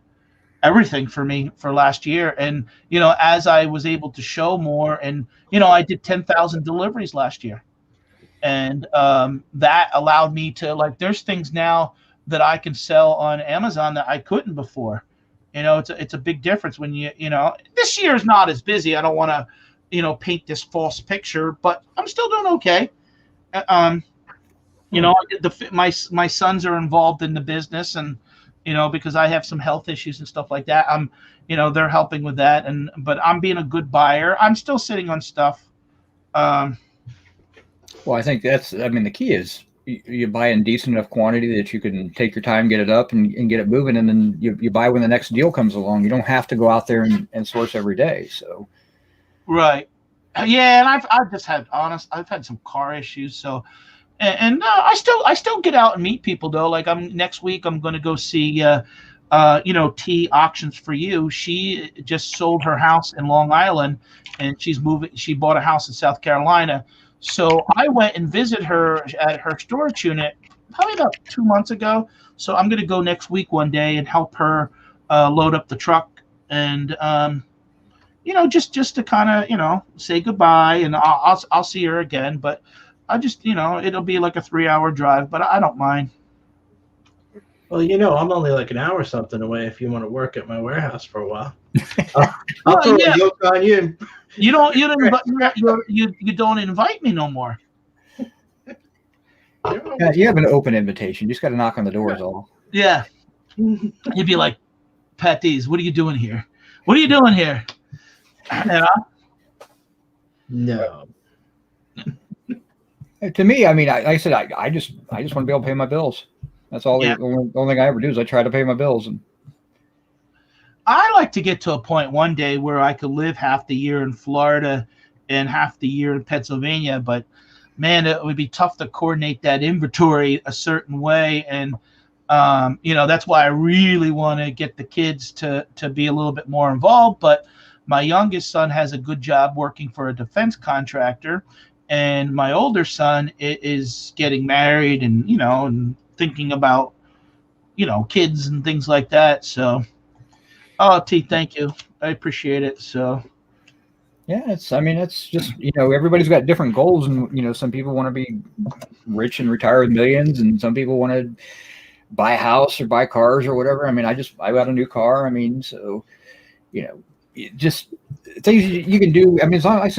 everything for me for last year. And as I was able to show more, and I did 10,000 deliveries last year, and that allowed me to there's things now that I can sell on Amazon that I couldn't before. It's a big difference when this year is not as busy. I don't want to, paint this false picture, but I'm still doing okay. My sons are involved in the business, and because I have some health issues and stuff like that, they're helping with that. But I'm being a good buyer. I'm still sitting on stuff. Well, I think the key is you buy in decent enough quantity that you can take your time, get it up and get it moving. And then you buy when the next deal comes along. You don't have to go out there and source every day. So. Right. Yeah. And I've had some car issues. So, and I still get out and meet people though. Like next week, I'm going to go see, T Auctions for You. She just sold her house in Long Island and she's moving. She bought a house in South Carolina. So I went and visited her at her storage unit probably about 2 months ago. So I'm going to go next week one day and help her load up the truck, and just to kind of say goodbye, and I'll see her again. But I just it'll be like a 3-hour drive, but I don't mind. Well, I'm only like an hour or something away if you want to work at my warehouse for a while. I'll throw a yoke on you. You don't invite me no more. Yeah, you have an open invitation. You just got to knock on the doors all. Yeah. You'd be like, Patdees, what are you doing here? What are you doing here? No. To me, I mean, like I said, I just want to be able to pay my bills. That's all. Yeah. The only thing I ever do is I try to pay my bills. And I like to get to a point one day where I could live half the year in Florida and half the year in Pennsylvania, but man, it would be tough to coordinate that inventory a certain way. And that's why I really want to get the kids to be a little bit more involved. But my youngest son has a good job working for a defense contractor, and my older son is getting married and and thinking about kids and things like that. So T, thank you, I appreciate it. So yeah, it's just everybody's got different goals, and some people want to be rich and retire with millions, and some people want to buy a house or buy cars or whatever. I mean, I got a new car. I mean, so just things you can do. I mean, as long as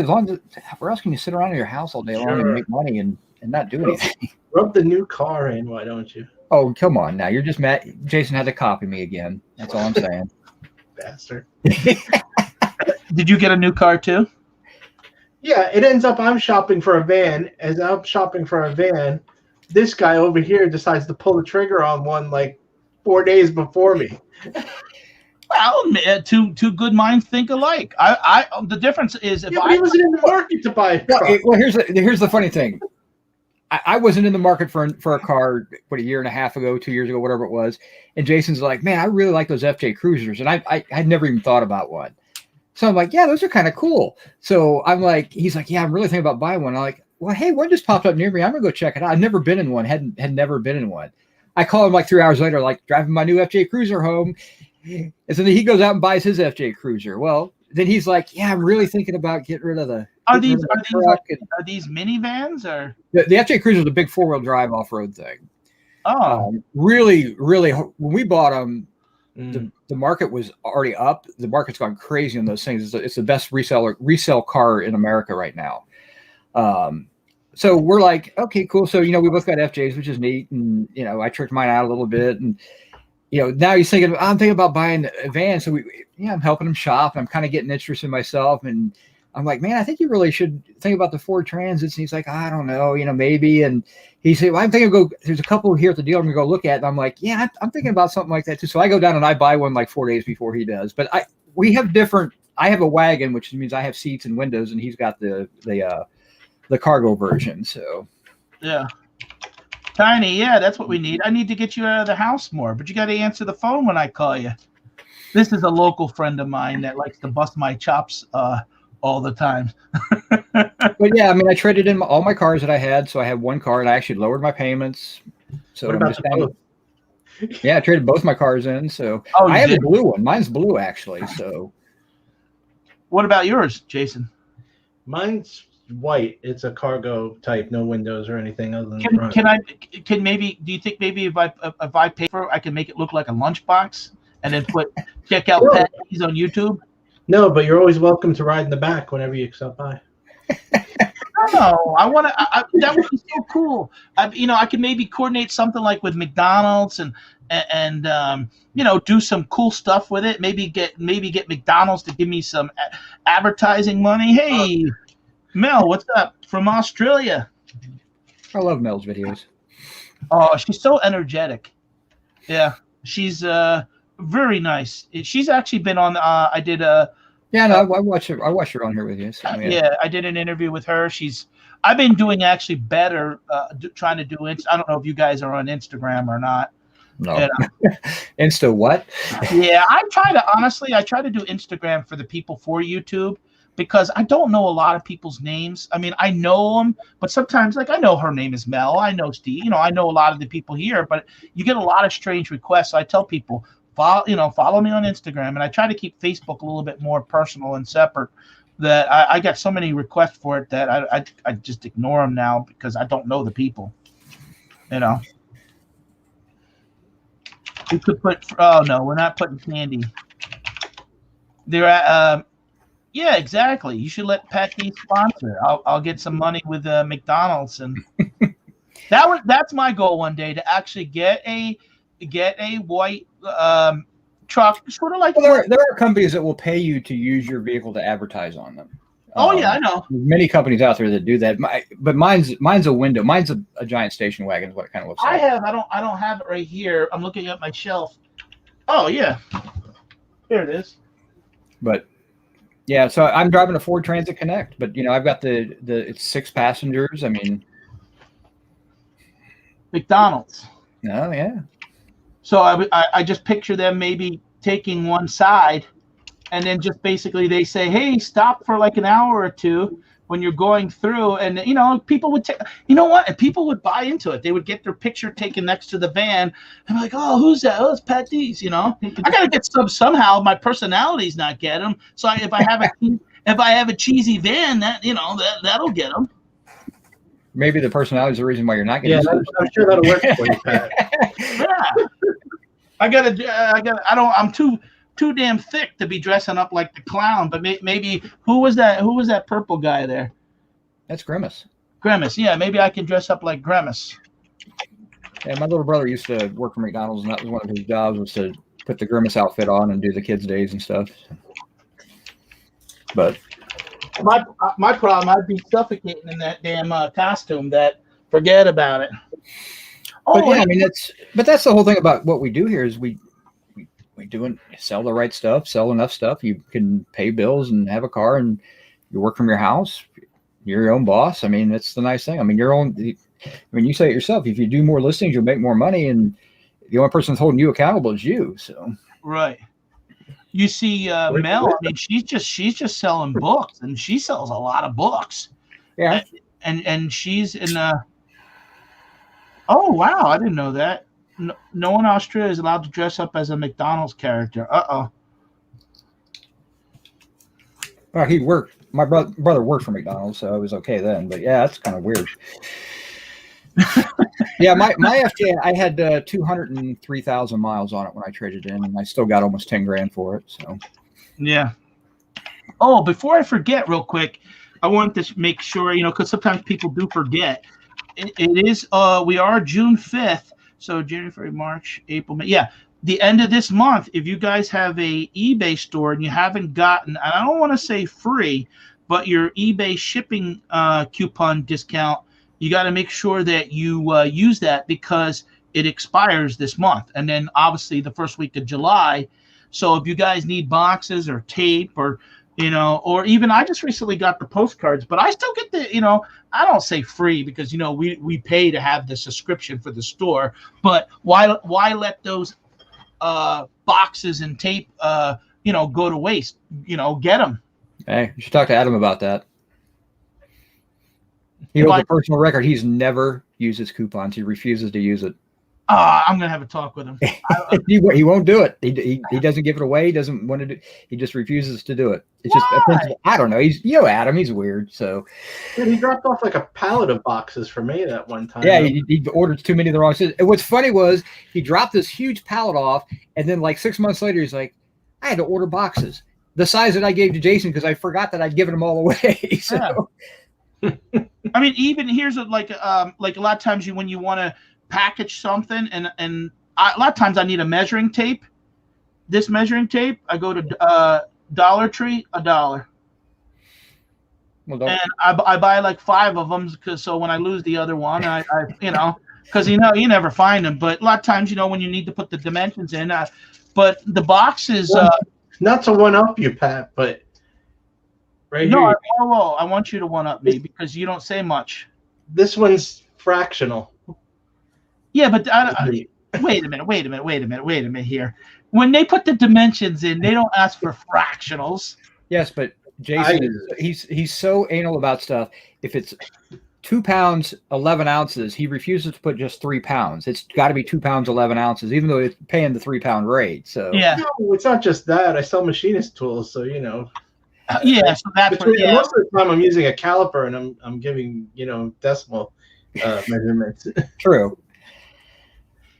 we're asking you to sit around in your house all day long and make money and not do anything. Rub the new car in, why don't you? Oh, come on now. You're just mad. Jason had to copy me again. That's all I'm saying. Bastard. Did you get a new car too? Yeah, it ends up I'm shopping for a van. As I'm shopping for a van, this guy over here decides to pull the trigger on one like 4 days before me. Well, two good minds think alike. The difference is if he wasn't in the market to buy a car. Well, here's the funny thing. I wasn't in the market for a car, a year and a half ago, 2 years ago, whatever it was. And Jason's like, man, I really like those FJ Cruisers. And I had never even thought about one. So I'm like, yeah, those are kind of cool. So I'm like, he's like, yeah, I'm really thinking about buying one. I'm like, well, hey, one just popped up near me. I'm going to go check it out. I've never been in one, had never been in one. I call him like 3 hours later, like driving my new FJ Cruiser home. And so then he goes out and buys his FJ Cruiser. Well, then he's like, yeah, I'm really thinking about getting rid of the. Are these minivans or the FJ Cruiser is a big 4-wheel drive off-road thing. Oh, really, really. When we bought them, the market was already up. The market's gone crazy on those things. It's the best resell car in America right now. So we're like, okay, cool. So we both got FJs, which is neat, and I tricked mine out a little bit, and now he's thinking, I'm thinking about buying a van. So I'm helping him shop, and I'm kind of getting interested in myself, and I'm like, man, I think you really should think about the Ford Transits. And he's like, I don't know, maybe. And he said, well, I'm thinking there's a couple here at the dealer I'm going to go look at. And I'm like, yeah, I'm thinking about something like that too. So I go down and I buy one like 4 days before he does. But I have a wagon, which means I have seats and windows, and he's got the cargo version. So yeah. Tiny, yeah, that's what we need. I need to get you out of the house more, but you got to answer the phone when I call you. This is a local friend of mine that likes to bust my chops all the time. But yeah, I mean, I traded in all my cars that I had, so I had one car, and I actually lowered my payments. So what about both? Yeah, I traded both my cars in. So I have a blue one. Mine's blue actually. So what about yours, Jason? Mine's white. It's a cargo type, no windows or anything other than front. Do you think maybe if I pay for it, I can make it look like a lunchbox and then check out Patdees on YouTube? No, but you're always welcome to ride in the back whenever you stop by. No, I want to. That would be so cool. I could maybe coordinate something like with McDonald's and do some cool stuff with it. Maybe get McDonald's to give me some advertising money. Hey, Mel, what's up from Australia? I love Mel's videos. Oh, she's so energetic. Yeah, she's very nice. She's actually been on. I did a. Yeah, no, I watched her. I watched her on here with you. So, yeah, I did an interview with her. I've been doing actually better. Trying to do. I don't know if you guys are on Instagram or not. No. Insta what? Yeah, I try to do Instagram for the people for YouTube, because I don't know a lot of people's names. I mean, I know them, but sometimes, like, I know her name is Mel. I know Steve. I know a lot of the people here, but you get a lot of strange requests. So I tell people, follow me on Instagram, and I try to keep Facebook a little bit more personal and separate. That I get so many requests for it that I just ignore them now because I don't know the people. You could put. Oh no, we're not putting candy. They're at. Yeah, exactly. You should let Patdees sponsor. I'll get some money with McDonald's, and that's my goal one day, to actually get a white truck, sort of like. Well, there are companies that will pay you to use your vehicle to advertise on them. Oh yeah, I know. There's many companies out there that do that. But mine's a window. Mine's a giant station wagon is what it kind of looks like. I don't have it right here. I'm looking at my shelf. Oh yeah, here it is. But yeah, so I'm driving a Ford Transit Connect, but I've got it's 6 passengers. I mean, McDonald's. Oh yeah. So I just picture them maybe taking one side, and then just basically they say, hey, stop for like an hour or two when you're going through, and people would take, and people would buy into it. They would get their picture taken next to the van and be like, oh, who's that? Oh, it's Patdees. I gotta get somehow. My personality's not get them. So if I have a cheesy van, that'll get them. Maybe the personality is the reason why you're not getting. Yeah, I'm sure that'll work for you, Pat. Yeah. I'm too damn thick to be dressing up like the clown, but maybe who was that purple guy there? That's Grimace. Grimace, yeah, maybe I can dress up like Grimace. Yeah, my little brother used to work for McDonald's, and that was one of his jobs, was to put the Grimace outfit on and do the kids' days and stuff. But my problem, I'd be suffocating in that damn costume. Forget about it. But yeah, I mean that's the whole thing about what we do here is we sell the right stuff, sell enough stuff. You can pay bills and have a car, and you work from your house. You're your own boss. I mean, that's the nice thing. I mean, you say it yourself. If you do more listings, you'll make more money, and the only person that's holding you accountable is you. So right. You see, Mel. I mean, she's just selling books, and she sells a lot of books. Yeah. And she's in. Oh wow! I didn't know that. No one in Australia is allowed to dress up as a McDonald's character. Well, my brother worked for McDonald's, so it was okay then. But yeah, that's kind of weird. Yeah, my FJ, I had 203,000 miles on it when I traded in, and I still got almost 10 grand for it. So yeah. Oh, before I forget, real quick, I wanted to make sure, because sometimes people do forget. It is we are June 5th, so January, February, March, April, May. Yeah, the end of this month. If you guys have a eBay store and you haven't gotten, and I don't want to say free, but your eBay shipping coupon discount, you got to make sure that you use that, because it expires this month, and then obviously the first week of July. So if you guys need boxes or tape, or or even, I just recently got the postcards, but I still get the, I don't say free, because we pay to have the subscription for the store, but why let those boxes and tape go to waste? Get them. Hey, you should talk to Adam about that. He holds a personal record. He's never used his coupons. He refuses to use it. I'm gonna have a talk with him. He won't do it. He doesn't give it away. He doesn't want to do. He just refuses to do it. It's just a principle. I don't know. He's Adam. He's weird. So dude, he dropped off like a pallet of boxes for me that one time. Yeah, he ordered too many of the wrong sizes. And what's funny was he dropped this huge pallet off, and then like 6 months later, he's like, I had to order boxes the size that I gave to Jason because I forgot that I'd given them all away. So. Yeah. I mean, even here's like a lot of times when you want to package something, and a lot of times I need a measuring tape. This measuring tape, I go to Dollar Tree, $1. Well, and I buy like 5 of them, so when I lose the other one, I because you never find them. But a lot of times, when you need to put the dimensions in, but the boxes. Not to one up you, Pat, but right here. No, I want you to one up me because you don't say much. This one's fractional. Yeah, but wait a minute here. When they put the dimensions in, they don't ask for fractionals. Yes, but Jason he's so anal about stuff. If it's 2 pounds 11 ounces, he refuses to put just 3 pounds. It's got to be 2 pounds 11 ounces, even though it's paying the 3 pound rate. So yeah, no, it's not just that. I sell machinist tools, so yeah. So that's what, yeah. Most of the time I'm using a caliper and I'm giving decimal measurements. True.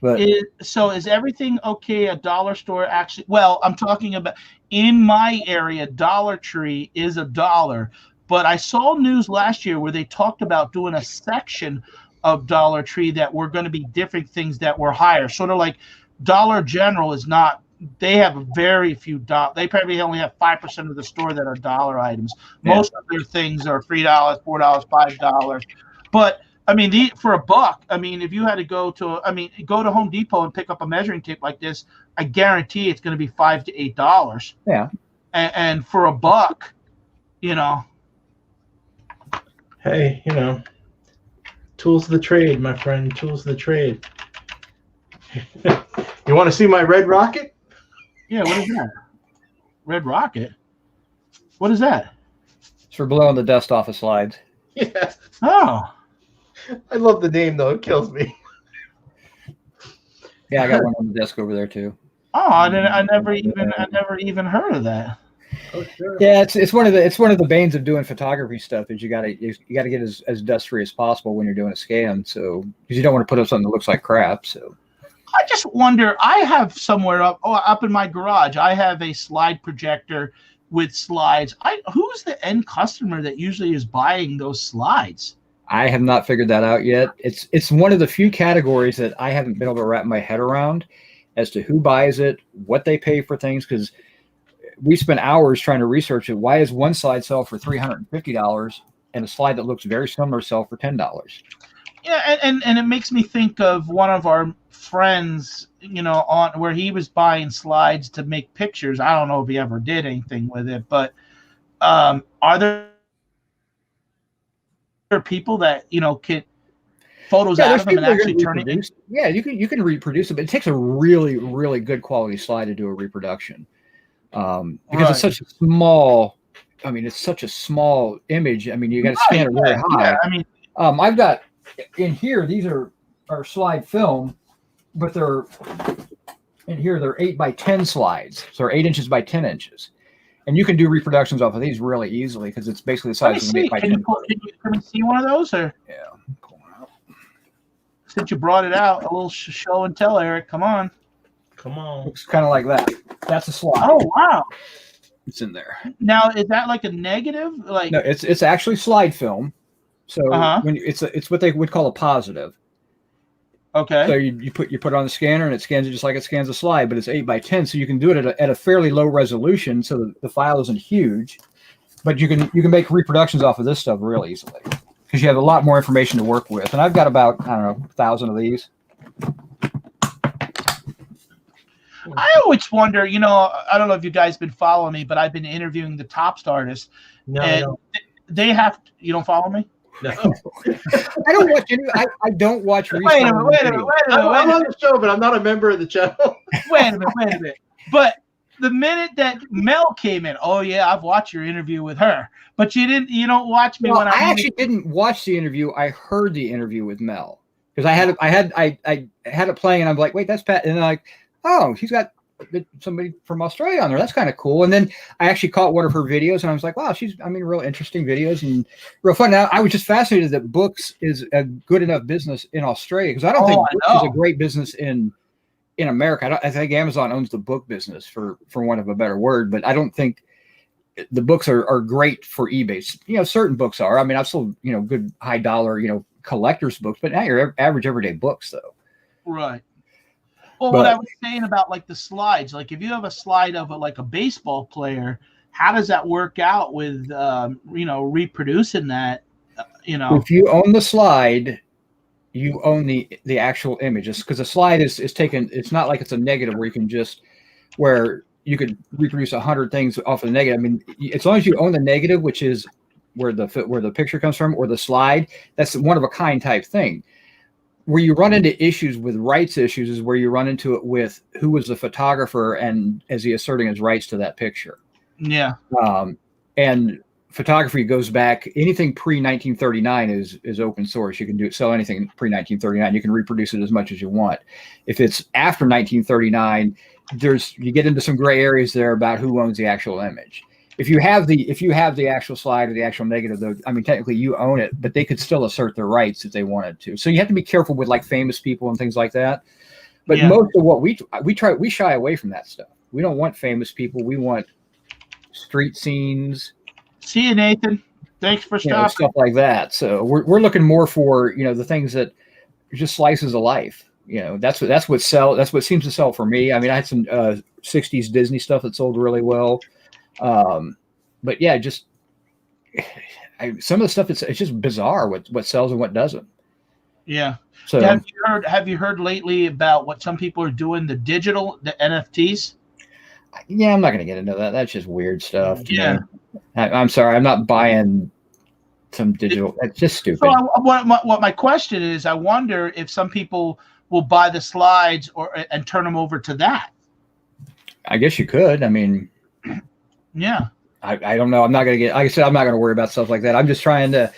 But is everything okay at dollar store? Actually, well, I'm talking about in my area, Dollar Tree is $1. But I saw news last year where they talked about doing a section of Dollar Tree that were going to be different things that were higher. Sort of like Dollar General is not. They have very few dollars. They probably only have 5% of the store that are dollar items. Most of their things are $3, $4, $5. But I mean, for $1, I mean, if you had to go to Home Depot and pick up a measuring tape like this, I guarantee it's going to be $5 to $8. Yeah. And for $1, Hey, tools of the trade, my friend. Tools of the trade. You want to see my red rocket? Yeah, what is that? Red rocket? What is that? it's for blowing the dust off of slides. Yes. Oh. I love the name though. It kills me. Yeah, I got one on the desk over there too. Oh, I never even heard of that. Oh, sure. Yeah, it's one of the banes of doing photography stuff is you gotta get as dust free as possible when you're doing a scan. So because you don't want to put up something that looks like crap. So I just wonder. I have somewhere up in my garage. I have a slide projector with slides. Who's the end customer that usually is buying those slides? I have not figured that out yet. It's one of the few categories that I haven't been able to wrap my head around as to who buys it, what they pay for things, because we spent hours trying to research it. Why is one slide sell for $350 and a slide that looks very similar sell for $10? Yeah, and it makes me think of one of our friends, on where he was buying slides to make pictures. I don't know if he ever did anything with it, but are there people that can photos out of them and actually turn it into? Yeah, you can reproduce it, but it takes a really, really good quality slide to do a reproduction. Because it's such a small, it's such a small image. I mean, you got to scan it very high. Yeah, I've got in here, these are slide film, but they're 8 by 10 slides. So they're 8 inches by 10 inches. And you can do reproductions off of these really easily because it's basically the size of an 8 by 10. Can we see one of those? Or? Yeah. Pull one out. Since you brought it out, a little show and tell, Eric. Come on. Looks kind of like that. That's a slide. Oh, wow. It's in there. Now, is that like a negative? No, it's actually slide film. So when it's what they would call a positive. Okay. So you put it on the scanner and it scans it just like it scans a slide, but it's 8 by 10, so you can do it at a fairly low resolution, so the file isn't huge, but you can make reproductions off of this stuff real easily because you have a lot more information to work with. And I've got about 1,000 of these. I always wonder, I don't know if you guys been following me, but I've been interviewing the top artists. No. They have. You don't follow me? No. I don't watch any. I don't watch. Wait a minute. I'm on the show, but I'm not a member of the channel. Wait a minute. But the minute that Mel came in, oh yeah, I've watched your interview with her. But you don't watch me when I actually didn't watch the interview. I heard the interview with Mel because I had it playing, and I'm like, wait, that's Pat, and I'm like, oh, he's got somebody from Australia on there. That's kind of cool. And then I actually caught one of her videos and I was like, wow, she's, real interesting videos and real fun. Now, I was just fascinated that books is a good enough business in Australia because I don't think books is a great business in America. I think Amazon owns the book business for want of a better word, but I don't think the books are great for eBay. Certain books are. I've sold, good high dollar, collector's books, but not your average everyday books though. Right. Well, what I was saying about like the slides, like if you have a slide of a baseball player, how does that work out with reproducing that? If you own the slide, you own the actual images because the slide is taken. It's not like it's a negative where you could reproduce 100 things off of the negative. As long as you own the negative, which is where the picture comes from, or the slide, that's one of a kind type thing. Where you run into issues with rights issues is where you run into it with who was the photographer and is he asserting his rights to that picture. Yeah. And photography goes back, anything pre-1939 is open source. You can sell anything pre-1939. You can reproduce it as much as you want. If it's after 1939, you get into some gray areas there about who owns the actual image. If you have the actual slide or the actual negative, though, I mean, technically you own it, but they could still assert their rights if they wanted to. So you have to be careful with like famous people and things like that. But most of what we shy away from that stuff. We don't want famous people. We want street scenes. See you, Nathan. Thanks for stopping. Stuff like that. So we're looking more for the things that are just slices of life. That's what seems to sell for me. I mean, I had some 60s Disney stuff that sold really well. But yeah, some of the stuff it's just bizarre what sells and what doesn't. Yeah. So have you heard lately about what some people are doing, the NFTs? Yeah, I'm not going to get into that. That's just weird stuff. Yeah. I'm sorry. I'm not buying some digital. It's just stupid. So what my question is, I wonder if some people will buy the slides and turn them over to that. I guess you could. I mean, yeah. I don't know. I'm not going to get, like I said, I'm not going to worry about stuff like that. I'm just trying to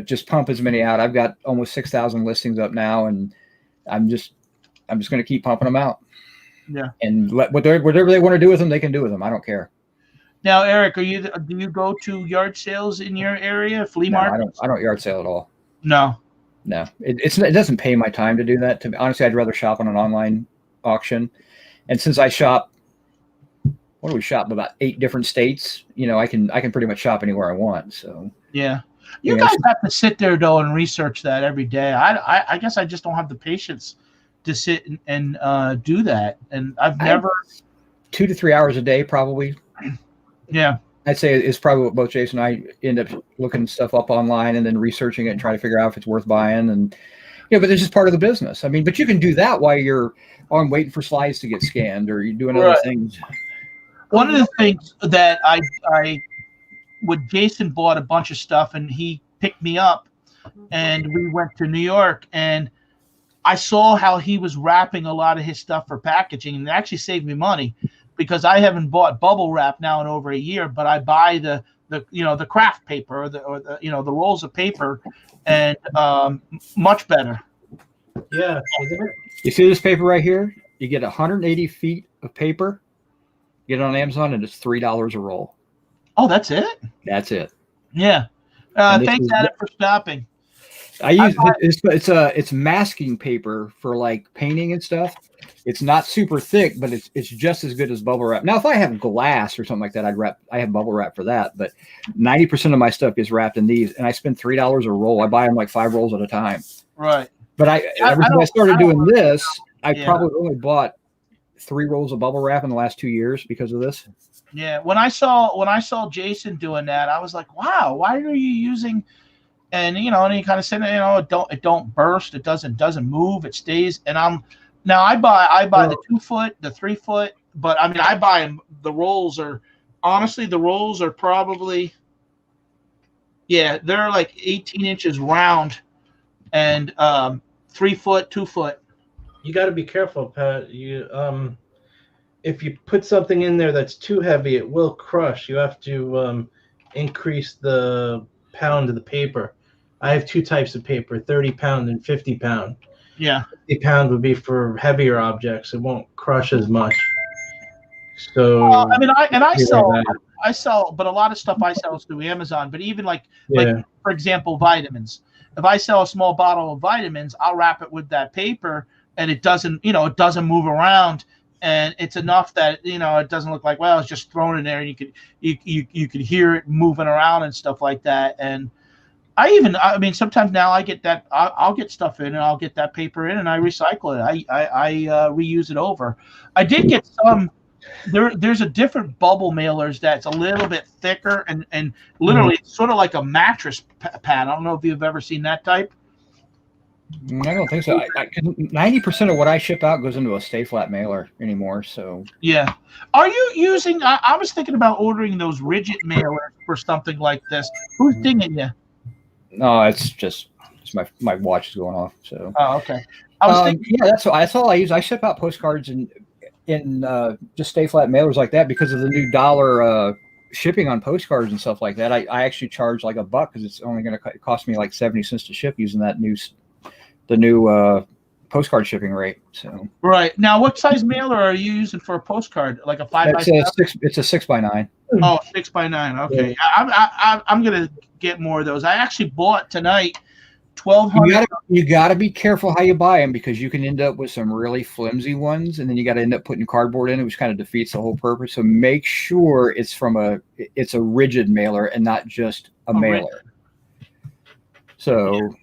just pump as many out. I've got almost 6,000 listings up now, and I'm just going to keep pumping them out. Yeah. And whatever they want to do with them, they can do with them. I don't care. Now, Eric, do you go to yard sales in your area, flea market? I don't yard sale at all. No. It doesn't pay my time to do that. Honestly, I'd rather shop on an online auction. And since I shop, we shop about 8 different states, I can pretty much shop anywhere I want. So yeah. You guys have to sit there though and research that every day. I guess I just don't have the patience to sit and do that. And I've never 2 to 3 hours a day, probably. Yeah. I'd say it's probably what both Jason and I end up looking stuff up online and then researching it and trying to figure out if it's worth buying. And, but it's just part of the business. I mean, but you can do that while you're on waiting for slides to get scanned or you're doing other things. One of the things that Jason bought a bunch of stuff and he picked me up and we went to New York and I saw how he was wrapping a lot of his stuff for packaging, and it actually saved me money because I haven't bought bubble wrap now in over a year, but I buy the craft paper or the rolls of paper, and much better. Yeah. You see this paper right here? You get 180 feet of paper. Get it on Amazon, and it's $3 a roll. Oh, that's it? That's it. Yeah. Thanks, Adam, for stopping. It's masking paper for like painting and stuff. It's not super thick, but it's just as good as bubble wrap. Now, if I have glass or something like that, I have bubble wrap for that. But 90% of my stuff is wrapped in these, and I spend $3 a roll. I buy them like 5 rolls at a time. Right. But ever since I started doing this, I probably only bought 3 rolls of bubble wrap in the last 2 years because of this. Yeah. When I saw Jason doing that, I was like, wow, why are you using? And and he kind of said, it don't burst, it doesn't move, it stays. And I buy the 2 foot, the 3 foot, but I mean I buy them. The rolls are probably, they're like 18 inches round, and 3 foot, 2 foot. You got to be careful, Pat. If you put something in there that's too heavy, it will crush. You have to increase the pound of the paper. I have 2 types of paper, 30 pound and 50 pound. Yeah. 50 pound would be for heavier objects. It won't crush as much. So I mean, I sell, but a lot of stuff I sell is through Amazon. But even like for example, vitamins. If I sell a small bottle of vitamins, I'll wrap it with that paper, and it doesn't move around, and it's enough that it doesn't look like, well, it's just thrown in there, and you could hear it moving around and stuff like that. And I mean, sometimes now I get that I'll get stuff in and I'll get that paper in and I recycle it. I reuse it over. I did get some. There's a different bubble mailers that's a little bit thicker and literally sort of like a mattress pad. I don't know if you've ever seen that type. I don't think so. 90% of what I ship out goes into a stay flat mailer anymore. So yeah, are you using? I was thinking about ordering those rigid mailers for something like this. Who's dinging you? No, it's my watch is going off. So okay. I was thinking, that's all I use. I ship out postcards in just stay flat mailers like that because of the new dollar shipping on postcards and stuff like that, I actually charge like $1 because it's only going to cost me like 70 cents to ship using the new postcard shipping rate. So right now, what size mailer are you using for a postcard? Like a 5x7? It's a 6x9. Oh, 6x9. Okay, yeah. I'm gonna get more of those. I actually bought tonight 1,200. You gotta be careful how you buy them because you can end up with some really flimsy ones, and then you got to end up putting cardboard in it, which kind of defeats the whole purpose. So make sure it's a rigid mailer and not just a mailer. So.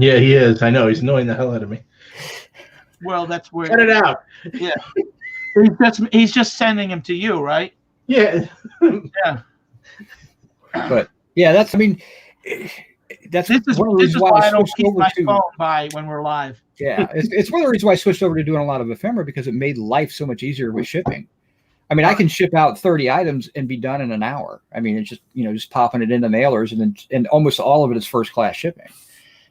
Yeah, he is. I know. He's annoying the hell out of me. Well, that's where. Cut it out. Yeah. He's just sending them to you, right? Yeah. Yeah. But yeah, that's one of the reasons why I don't keep my phone by when we're live. Yeah, it's one of the reasons why I switched over to doing a lot of ephemera because it made life so much easier with shipping. I mean, I can ship out 30 items and be done in an hour. I mean, it's just popping it into mailers, and almost all of it is first class shipping.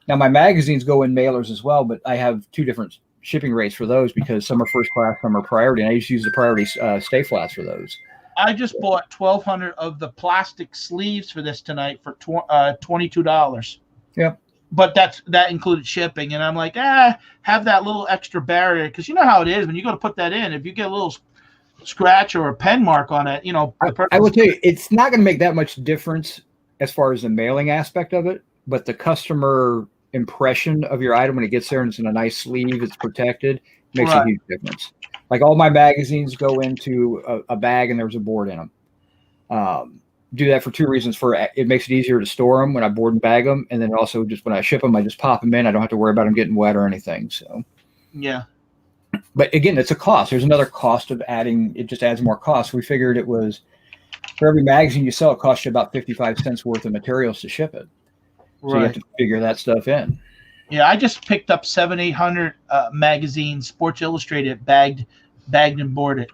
Now, my magazines go in mailers as well, but I have 2 different shipping rates for those because some are first class, some are priority, and I used to use the priority stay flats for those. I just bought 1,200 of the plastic sleeves for this tonight for $22. Yep. But that included shipping, and I'm like, have that little extra barrier because you know how it is when you go to put that in. If you get a little scratch or a pen mark on it, I will tell you, it's not going to make that much difference as far as the mailing aspect of it, but the customer impression of your item when it gets there and it's in a nice sleeve, it's protected, makes a huge difference. Like all my magazines go into a bag and there's a board in them. Do that for 2 reasons. It makes it easier to store them when I board and bag them, and then also just when I ship them, I just pop them in. I don't have to worry about them getting wet or anything. So yeah. But again, it's a cost. There's another cost of adding. It just adds more cost. We figured it was for every magazine you sell, it costs you about 55 cents worth of materials to ship it. So you have to figure that stuff in. Yeah, I just picked up 700-800 magazines, Sports Illustrated, bagged and boarded.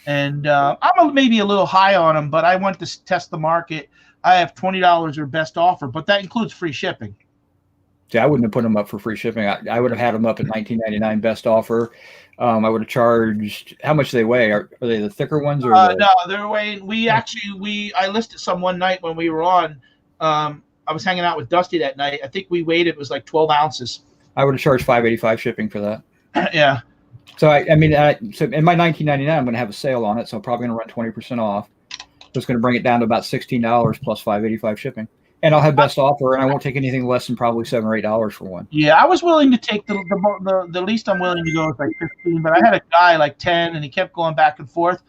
And I'm maybe a little high on them, but I want to test the market. I have $20 or best offer, but that includes free shipping. See, I wouldn't have put them up for free shipping. I would have had them up at $19.99 best offer. I would have charged. How much do they weigh? Are they the thicker ones or? No, they're weighing. I listed some one night when we were on. I was hanging out with Dusty that night. I think we weighed it was like 12 ounces. I would have charged $5.85 shipping for that. Yeah. So so in my $19.99, I'm going to have a sale on it, so I'm probably going to run 20% off. So it's going to bring it down to about $16 plus $5.85 shipping, and I'll have best offer, and I won't take anything less than probably $7 or $8 for one. Yeah, I was willing to take the least I'm willing to go is like 15, but I had a guy like 10, and he kept going back and forth.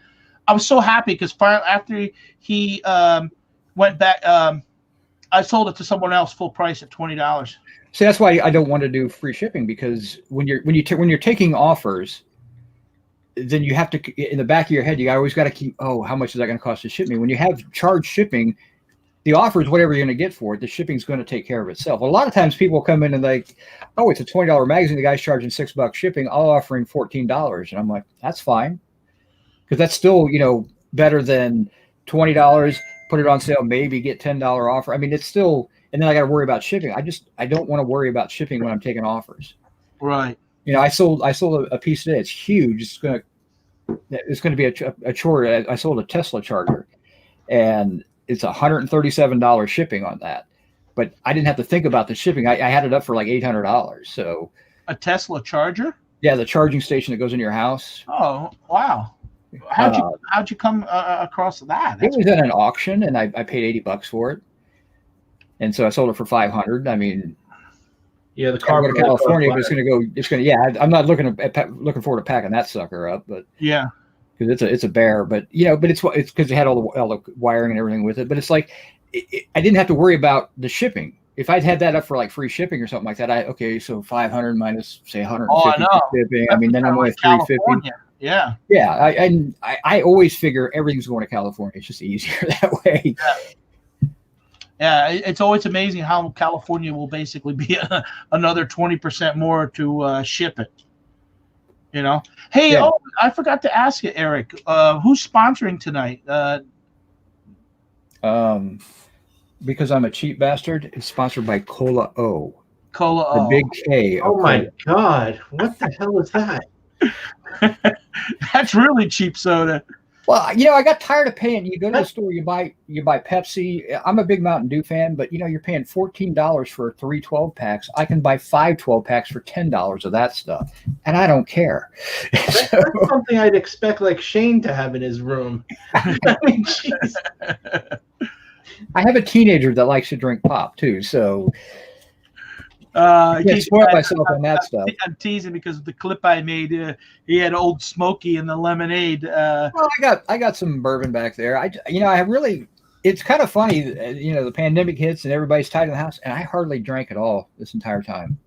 I was so happy because after he went back. I sold it to someone else full price at $20. See, that's why I don't want to do free shipping because when you're taking offers, then you have to in the back of your head you always got to keep how much is that going to cost to ship me? When you have charged shipping, the offer is whatever you're going to get for it. The shipping is going to take care of itself. A lot of times people come in and like, it's a $20 magazine. The guy's charging $6 shipping. I'll offering $14, and I'm like, that's fine because that's still better than $20. Put it on sale, maybe get $10 offer. I mean, it's still, and then I got to worry about shipping. I don't want to worry about shipping when I'm taking offers. Right. I sold a piece today. It's huge. It's going to be a chore. I sold a Tesla charger, and it's $137 shipping on that. But I didn't have to think about the shipping. I had it up for like $800. So a Tesla charger? Yeah, the charging station that goes in your house. Oh, wow. How'd you come across that? It was at an auction, and I paid $80 for it, and so I sold it for $500. I mean, yeah, the car to California, but it's going to go. It's going to. Yeah, I'm not looking forward to packing that sucker up, but yeah, because it's a bear. But but it's because it had all the wiring and everything with it. But it's like I didn't have to worry about the shipping. If I'd had that up for like free shipping or something like that, so 500 minus say 150 shipping. I mean, then I'm only 350. Yeah. Yeah. I always figure everything's going to California. It's just easier that way. Yeah. It's always amazing how California will basically be another 20% more to ship it. Hey, I forgot to ask you, Eric, who's sponsoring tonight? Because I'm a cheap bastard, it's sponsored by Cola O. Cola O. The big K. Oh my God. What the hell is that? That's really cheap soda. Well, I got tired of paying. You go to the store, you buy Pepsi. I'm a big Mountain Dew fan, but you're paying $14 for 3 12-packs. I can buy 5 12-packs for $10 of that stuff, and I don't care. That's something I'd expect like Shane to have in his room. I mean, jeez. I have a teenager that likes to drink pop too, so I can't spoil myself on that stuff. I'm teasing because of the clip I made. He had Old Smoky in the lemonade. Well, I got some bourbon back there. I really. It's kind of funny. The pandemic hits and everybody's tied in the house, and I hardly drank at all this entire time.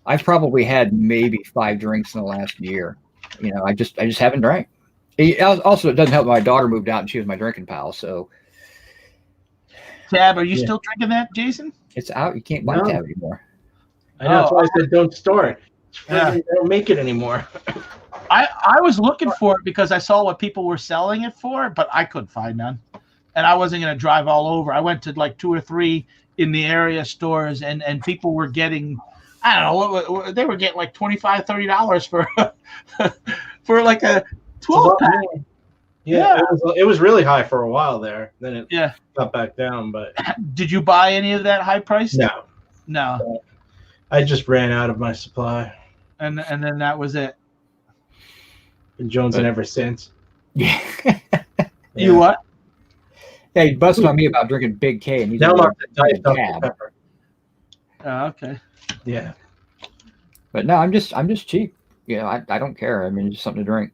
I've probably had maybe 5 drinks in the last year. I just haven't drank. Also, it doesn't help. My daughter moved out, and she was my drinking pal. So, Tab, are you still drinking that, Jason? It's out. You can't buy Tab anymore. I know. That's why I said don't store it. They don't make it anymore. I was looking for it because I saw what people were selling it for, but I couldn't find none. And I wasn't going to drive all over. I went to like 2 or 3 in the area stores, and people were getting, I don't know, they were getting like $25, $30 for like a 12-pack. Yeah. It was really high for a while there. Then it got back down. But did you buy any of that high price? No. I just ran out of my supply. And then that was it. Been jonesing ever since. Yeah. You what? Yeah, he busted on me about drinking Big K, and he's now I'm Diet Dr. Pepper. Oh, okay. Yeah. But no, I'm just cheap. I don't care. I mean, just something to drink.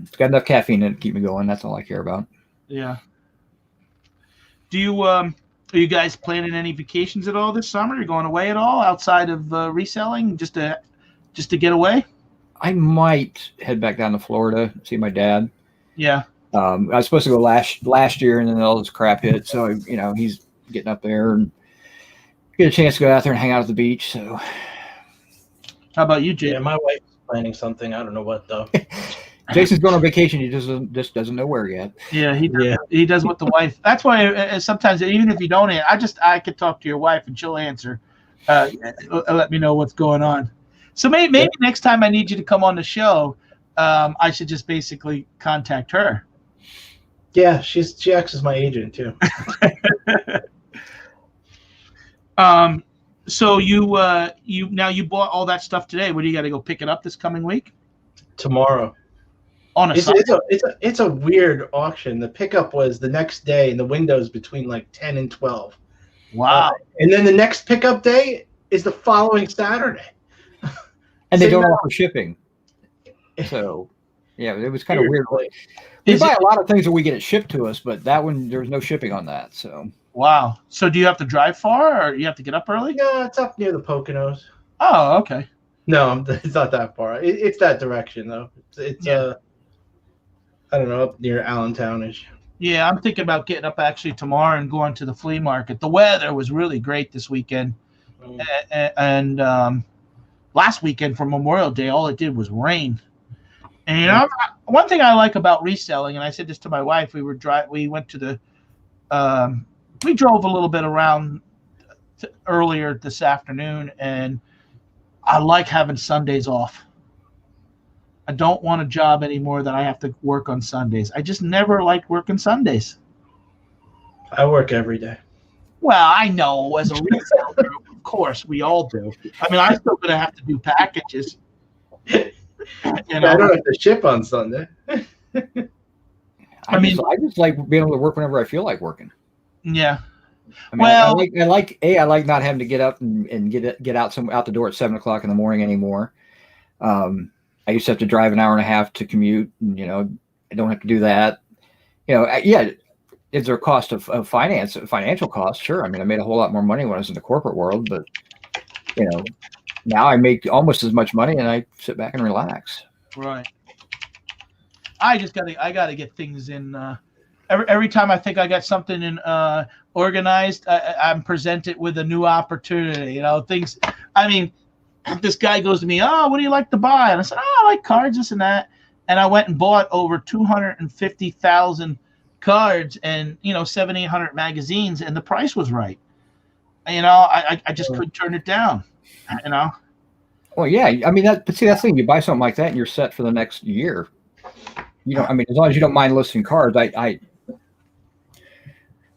It's got enough caffeine in it to keep me going. That's all I care about. Yeah. Do you are you guys planning any vacations at all this summer? Are you going away at all outside of reselling just to get away? I might head back down to Florida, see my dad. Yeah. I was supposed to go last year, and then all this crap hit. So he's getting up there and get a chance to go out there and hang out at the beach. So, how about you, Jay? Yeah, my wife's planning something. I don't know what though. Jason's going on vacation. He just doesn't know where yet. Yeah, he does with the wife. That's why sometimes, even if you don't answer, I could talk to your wife and she'll answer. Let me know what's going on. So maybe next time I need you to come on the show, I should just basically contact her. Yeah, she acts as my agent too. So you bought all that stuff today. What do you got to go pick it up this coming week? Tomorrow. On a Sunday? It's a weird auction. The pickup was the next day, and the window's between like 10 and 12. Wow. And then the next pickup day is the following Saturday. And they don't offer shipping. So, yeah, it was kind of weird. We buy a lot of things that we get it shipped to us, but that one, there's no shipping on that. So. Wow. So do you have to drive far, or you have to get up early? Yeah, it's up near the Poconos. Oh, okay. No, it's not that far. It's that direction, though. It's I don't know, up near Allentown-ish. Yeah, I'm thinking about getting up actually tomorrow and going to the flea market. The weather was really great this weekend. And last weekend for Memorial Day, all it did was rain. And one thing I like about reselling, and I said this to my wife, we went to the we drove a little bit around earlier this afternoon, and I like having Sundays off. I don't want a job anymore that I have to work on Sundays. I just never liked working Sundays. I work every day. Well, I know as a reseller, of course, we all do. I mean, I'm still going to have to do packages. I don't have to ship on Sunday. I just like being able to work whenever I feel like working. Yeah. I mean, I like not having to get up and get out the door at 7 o'clock in the morning anymore. I used to have to drive an hour and a half to commute, and I don't have to do that. Is there a cost of financial cost? Sure. I mean, I made a whole lot more money when I was in the corporate world, but now I make almost as much money and I sit back and relax. Right. I gotta get things in. Every time I think I got something in organized, I'm presented with a new opportunity. Things. I mean, this guy goes to me, "Oh, what do you like to buy?" And I said, "Oh, I like cards, this and that." And I went and bought over 250,000 cards and 700-800 magazines, and the price was right. I just couldn't turn it down. Well, yeah. I mean, that's the thing. You buy something like that, and you're set for the next year. I mean, as long as you don't mind listing cars, I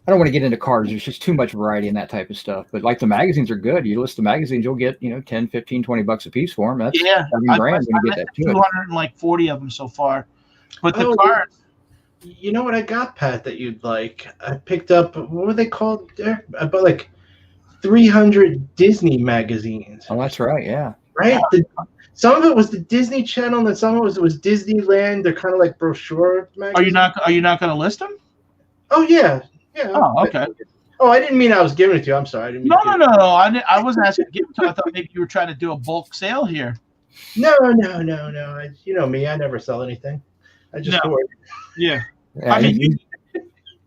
don't want to get into cars. There's just too much variety in that type of stuff. But like the magazines are good. You list the magazines, you'll get, 10, 15, $20 a piece for them. That's Yeah, 7 grand when you get that too. 240 of them so far. But the cars. You know what I got, Pat, that you'd like? I picked up, what were they called there? I bought like 300 Disney magazines. Oh, that's right. Yeah. Right? Some of it was the Disney Channel, and some of it was Disneyland. They're kind of like brochure magazines. Are you not going to list them? Oh, yeah. Yeah. Oh, okay. Oh, I didn't mean I was giving it to you. I'm sorry. I didn't mean No. I wasn't asking to give it to you. I thought maybe you were trying to do a bulk sale here. No. You know me. I never sell anything. I just hoard. Yeah. I mean,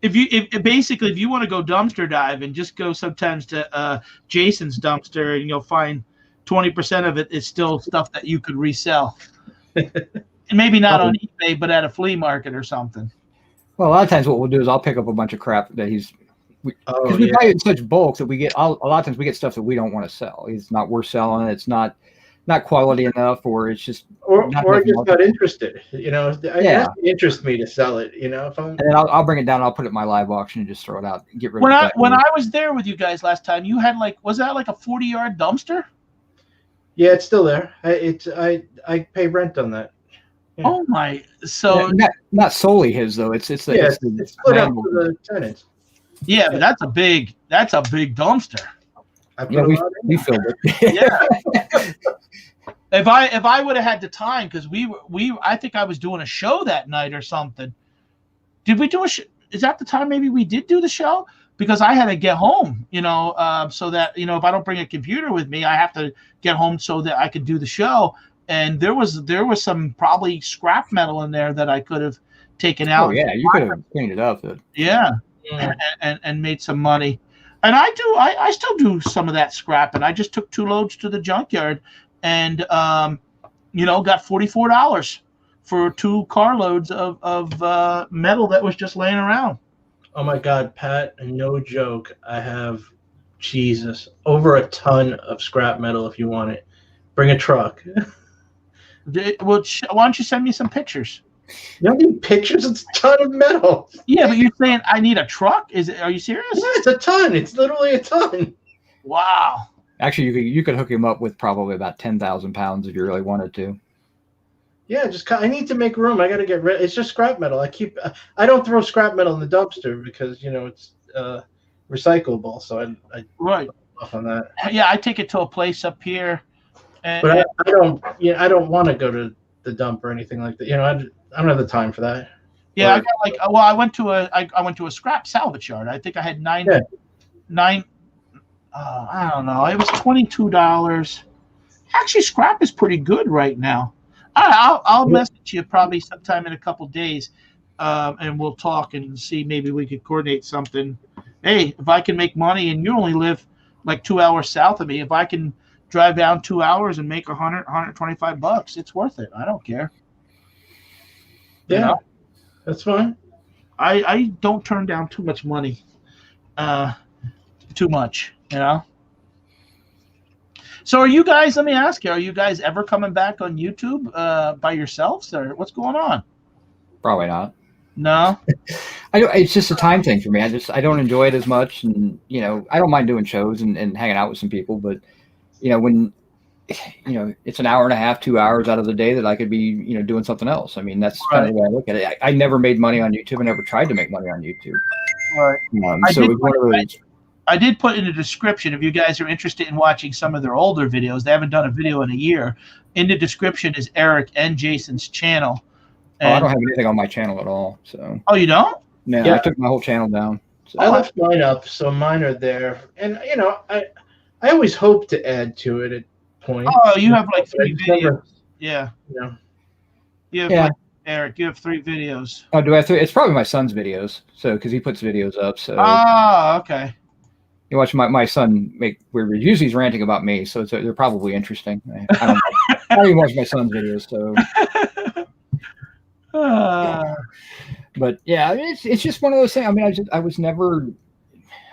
if you want to go dumpster diving, just go sometimes to Jason's dumpster, and you'll find 20% of it is still stuff that you could resell. And maybe not on eBay, but at a flea market or something. Well, a lot of times what we'll do is I'll pick up a bunch of crap that we buy it in such bulk that we get a lot of times we get stuff that we don't want to sell. It's not worth selling. It's not quality enough, or it's just or just not interested. It interests me to sell it. And then I'll bring it down. I'll put it in my live auction and just throw it out. Get rid of it. When I was there with you guys last time, you had was that like a 40-yard dumpster? Yeah, it's still there. I pay rent on that. Yeah. Oh my! So not solely his though. It's split up for the tenants. Yeah, but that's a big dumpster. Yeah, we filled it. Yeah. If I would have had the time, because I think I was doing a show that night or something. Did we do a show? Is that the time maybe we did do the show? Because I had to get home, so that, if I don't bring a computer with me, I have to get home so that I could do the show. And there was some probably scrap metal in there that I could have taken out. Oh yeah, you could have cleaned it up. Yeah. And made some money. And I still do some of that scrap. And I just took 2 loads to the junkyard and, got $44 for 2 carloads of metal that was just laying around. Oh my God, Pat, no joke. I have, over a ton of scrap metal if you want it. Bring a truck. Well, why don't you send me some pictures? You don't need pictures. It's a ton of metal. Yeah, but you're saying I need a truck? Are you serious? Yeah, it's a ton. It's literally a ton. Wow. Actually, you could hook him up with probably about 10,000 pounds if you really wanted to. Yeah, I need to make room. I got to get rid. It's just scrap metal. I don't throw scrap metal in the dumpster because it's recyclable. So I right off on that. Yeah, I take it to a place up here. But I don't. I don't want to go to the dump or anything like that. I don't have the time for that. Yeah, I went to a scrap salvage yard. I think I had nine. I don't know. It was $22. Actually, scrap is pretty good right now. I'll message you probably sometime in a couple days, and we'll talk and see maybe we could coordinate something. Hey, if I can make money and you only live like 2 hours south of me, if I can drive down 2 hours and make $125, it's worth it. I don't care. Yeah, that's fine. I don't turn down too much money. Too much, So are you guys, let me ask you, are you guys ever coming back on YouTube by yourselves, or what's going on? Probably not. No? It's just a time thing for me. I don't enjoy it as much, and I don't mind doing shows and hanging out with some people, but when it's an hour and a half, 2 hours out of the day that I could be doing something else. I mean, that's kind of the way I look at it. I never made money on YouTube. I never tried to make money on YouTube. Right. I did put in the description, if you guys are interested in watching some of their older videos, they haven't done a video in a year. In the description is Eric and Jason's channel. And, I don't have anything on my channel at all. So. Oh, you don't? No, yeah. I took my whole channel down. So. I left mine up, so mine are there. And I always hope to add to it at points. Oh, you have like 3 videos. Yeah. Like, Eric, you have 3 videos. Oh, do I have 3? It's probably my son's videos. So, because he puts videos up. So. Oh, okay. You watch my son make weird reviews. Usually he's ranting about me, so they're probably interesting. I don't even watch my son's videos, so. But yeah, it's just one of those things. I mean,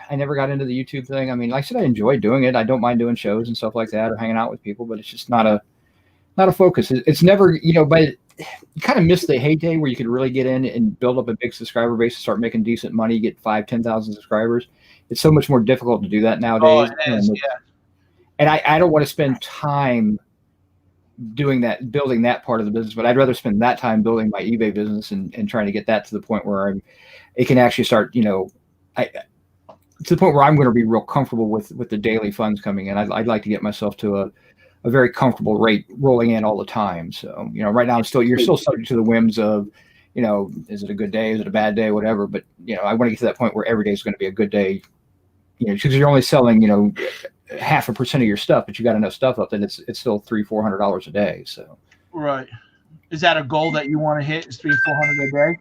I never got into the YouTube thing. I mean, like I said, I enjoy doing it. I don't mind doing shows and stuff like that or hanging out with people, but it's just not a focus. It's never, but you kind of miss the heyday where you could really get in and build up a big subscriber base and start making decent money, get 5,000-10,000 subscribers. It's so much more difficult to do that nowadays. Oh, it is, And I don't want to spend time doing that, building that part of the business, but I'd rather spend that time building my eBay business and trying to get that to the point where it can actually start, to the point where I'm going to be real comfortable with the daily funds coming in. I'd like to get myself to a very comfortable rate rolling in all the time. So, right now you're still subject to the whims of, is it a good day? Is it a bad day? Whatever. But, I want to get to that point where every day is going to be a good day, because you're only selling, 0.5% of your stuff, but you got enough stuff up that it's still $300-400 a day. So, right. Is that a goal that you want to hit? Is $300-400 a day?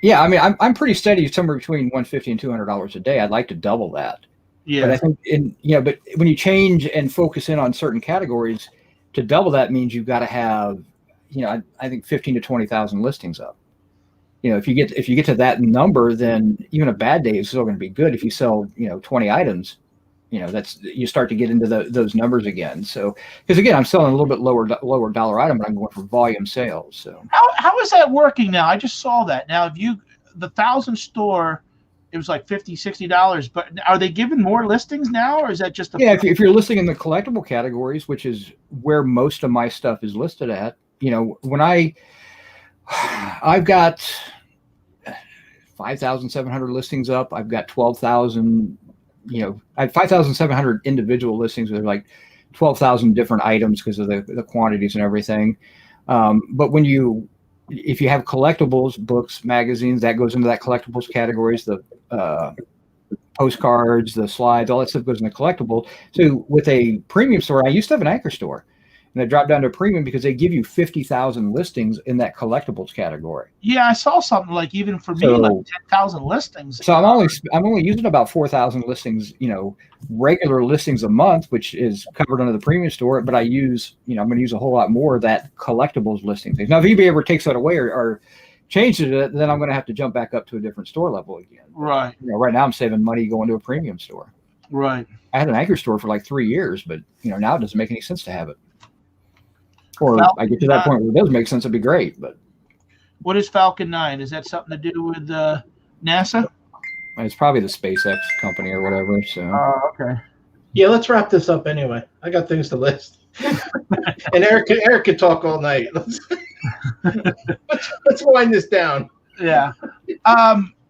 Yeah. I mean, I'm pretty steady somewhere between $150 and $200 a day. I'd like to double that. Yeah. But I think but when you change and focus in on certain categories, to double that means you've got to have, I think 15 to 20,000 listings up. If you get to that number, then even a bad day is still going to be good. If you sell, 20 items, you start to get into those numbers again. So, because again, I'm selling a little bit lower dollar item, but I'm going for volume sales. So how is that working now? I just saw that. Now, if the 1,000 store, it was like $50-$60, but are they giving more listings now, or is that just if you're listing in the collectible categories, which is where most of my stuff is listed at, when I've got 5,700 listings up, I've got 12,000, I have 5,700 individual listings with like 12,000 different items because of the quantities and everything. But if you have collectibles, books, magazines, that goes into that collectibles categories, the postcards, the slides, all that stuff goes into collectible. So with a premium store, I used to have an anchor store, and I dropped down to a premium because they give you 50,000 listings in that collectibles category. Yeah, I saw something like even for me, like 10,000 listings. So I'm only using about 4,000 listings, regular listings a month, which is covered under the premium store. But I use, I'm going to use a whole lot more of that collectibles listings. Now, if eBay ever takes that away or changes it, then I'm going to have to jump back up to a different store level again. Right. Right now I'm saving money going to a premium store. Right. I had an anchor store for like 3 years, but now it doesn't make any sense to have it. Or I get to that point where it does make sense, it'd be great. But what is Falcon 9? Is that something to do with NASA? It's probably the SpaceX company or whatever. So. Oh, okay. Yeah, let's wrap this up anyway. I got things to list. And Eric could talk all night. Let's wind this down. Yeah.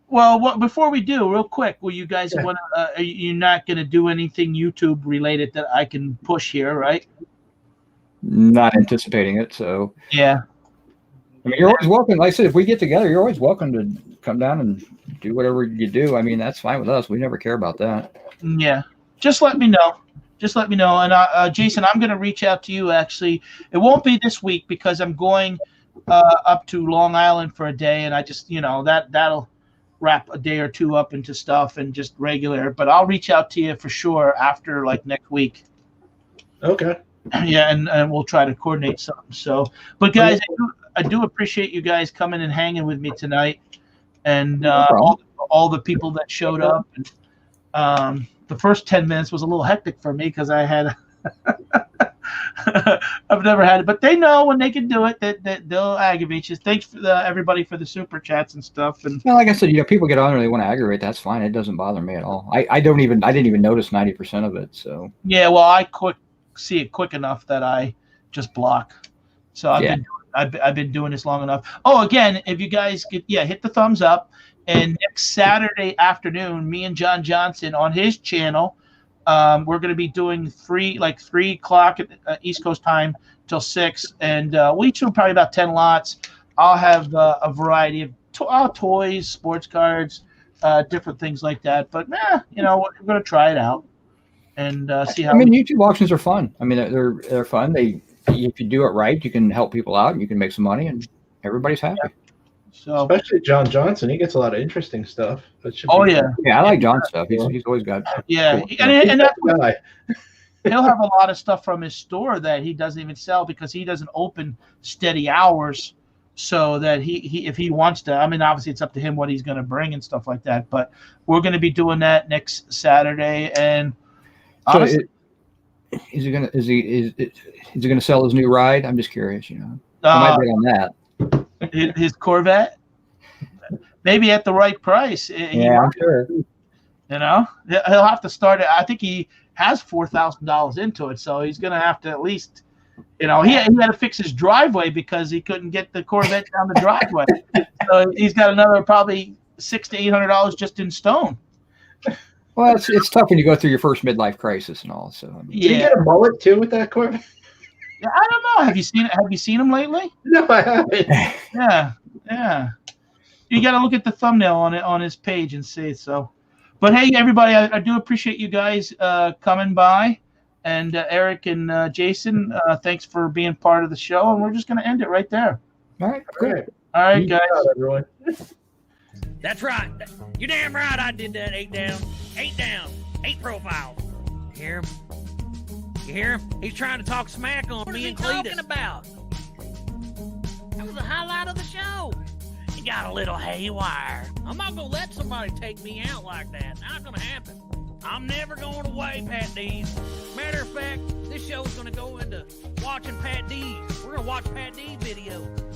Well, before we do, real quick, will you guys want to? You're not going to do anything YouTube related that I can push here, right? Not anticipating it, so yeah. I mean, you're always welcome. Like I said, if we get together, you're always welcome to come down and do whatever you do. I mean, that's fine with us. We never care about that. Yeah, just let me know. And Jason, I'm going to reach out to you. Actually, it won't be this week because I'm going up to Long Island for a day, and I just that'll wrap a day or two up into stuff and just regular. But I'll reach out to you for sure after like next week. Okay. Yeah, and we'll try to coordinate something. So, but guys, I do appreciate you guys coming and hanging with me tonight, and all the people that showed up. And the first 10 minutes was a little hectic for me because I had I've never had it, but they know when they can do it that they'll aggravate you. Thanks for everybody for the super chats and stuff. And like I said, people get on there, they want to aggravate. That's fine. It doesn't bother me at all. I didn't even notice 90% of it. So yeah, well, I see it quick enough that I just block. So I've been doing this long enough. Oh, again, if you guys hit the thumbs up. And next Saturday afternoon, me and John Johnson on his channel, we're going to be doing 3 o'clock at East Coast time till 6, and we each do probably about 10 lots. I'll have a variety of toys, sports cards, different things like that. But we're going to try it out and see how. YouTube auctions are fun. I mean, they're fun. If you do it right, you can help people out, and you can make some money, and everybody's happy. Yeah. So, especially John Johnson, he gets a lot of interesting stuff. Yeah, I like John's stuff. He's always got cool and that's guy. He'll have a lot of stuff from his store that he doesn't even sell because he doesn't open steady hours. So that he if he wants to, I mean, obviously it's up to him what he's going to bring and stuff like that. But we're going to be doing that next Saturday. And honestly, is he gonna sell his new ride? I'm just curious, I might bet on that. His Corvette, maybe at the right price. Yeah, I'm sure. You know, he'll have to start it. I think he has $4,000 into it, so he's going to have to at least, you know, he had to fix his driveway because he couldn't get the Corvette down the driveway. So he's got another probably $600 to $800 just in stone. Well, it's tough when you go through your first midlife crisis and all. So I mean, Did you get a mullet too with that Corvette? Yeah, I don't know. Have you seen him lately? No, I haven't. Yeah. You got to look at the thumbnail on his page and see. So, but hey, everybody, I do appreciate you guys coming by, and Eric and Jason, thanks for being part of the show. And we're just going to end it right there. all right, good. All right, guys. Everyone. That's right. You're damn right I did that. 8 down. 8 profiles. You hear him? You hear him? He's trying to talk smack on me and Cletus. What is he talking about? That was the highlight of the show. He got a little haywire. I'm not going to let somebody take me out like that. Not going to happen. I'm never going away, Patdees. Matter of fact, this show's going to go into watching Patdees. We're going to watch Patdees videos.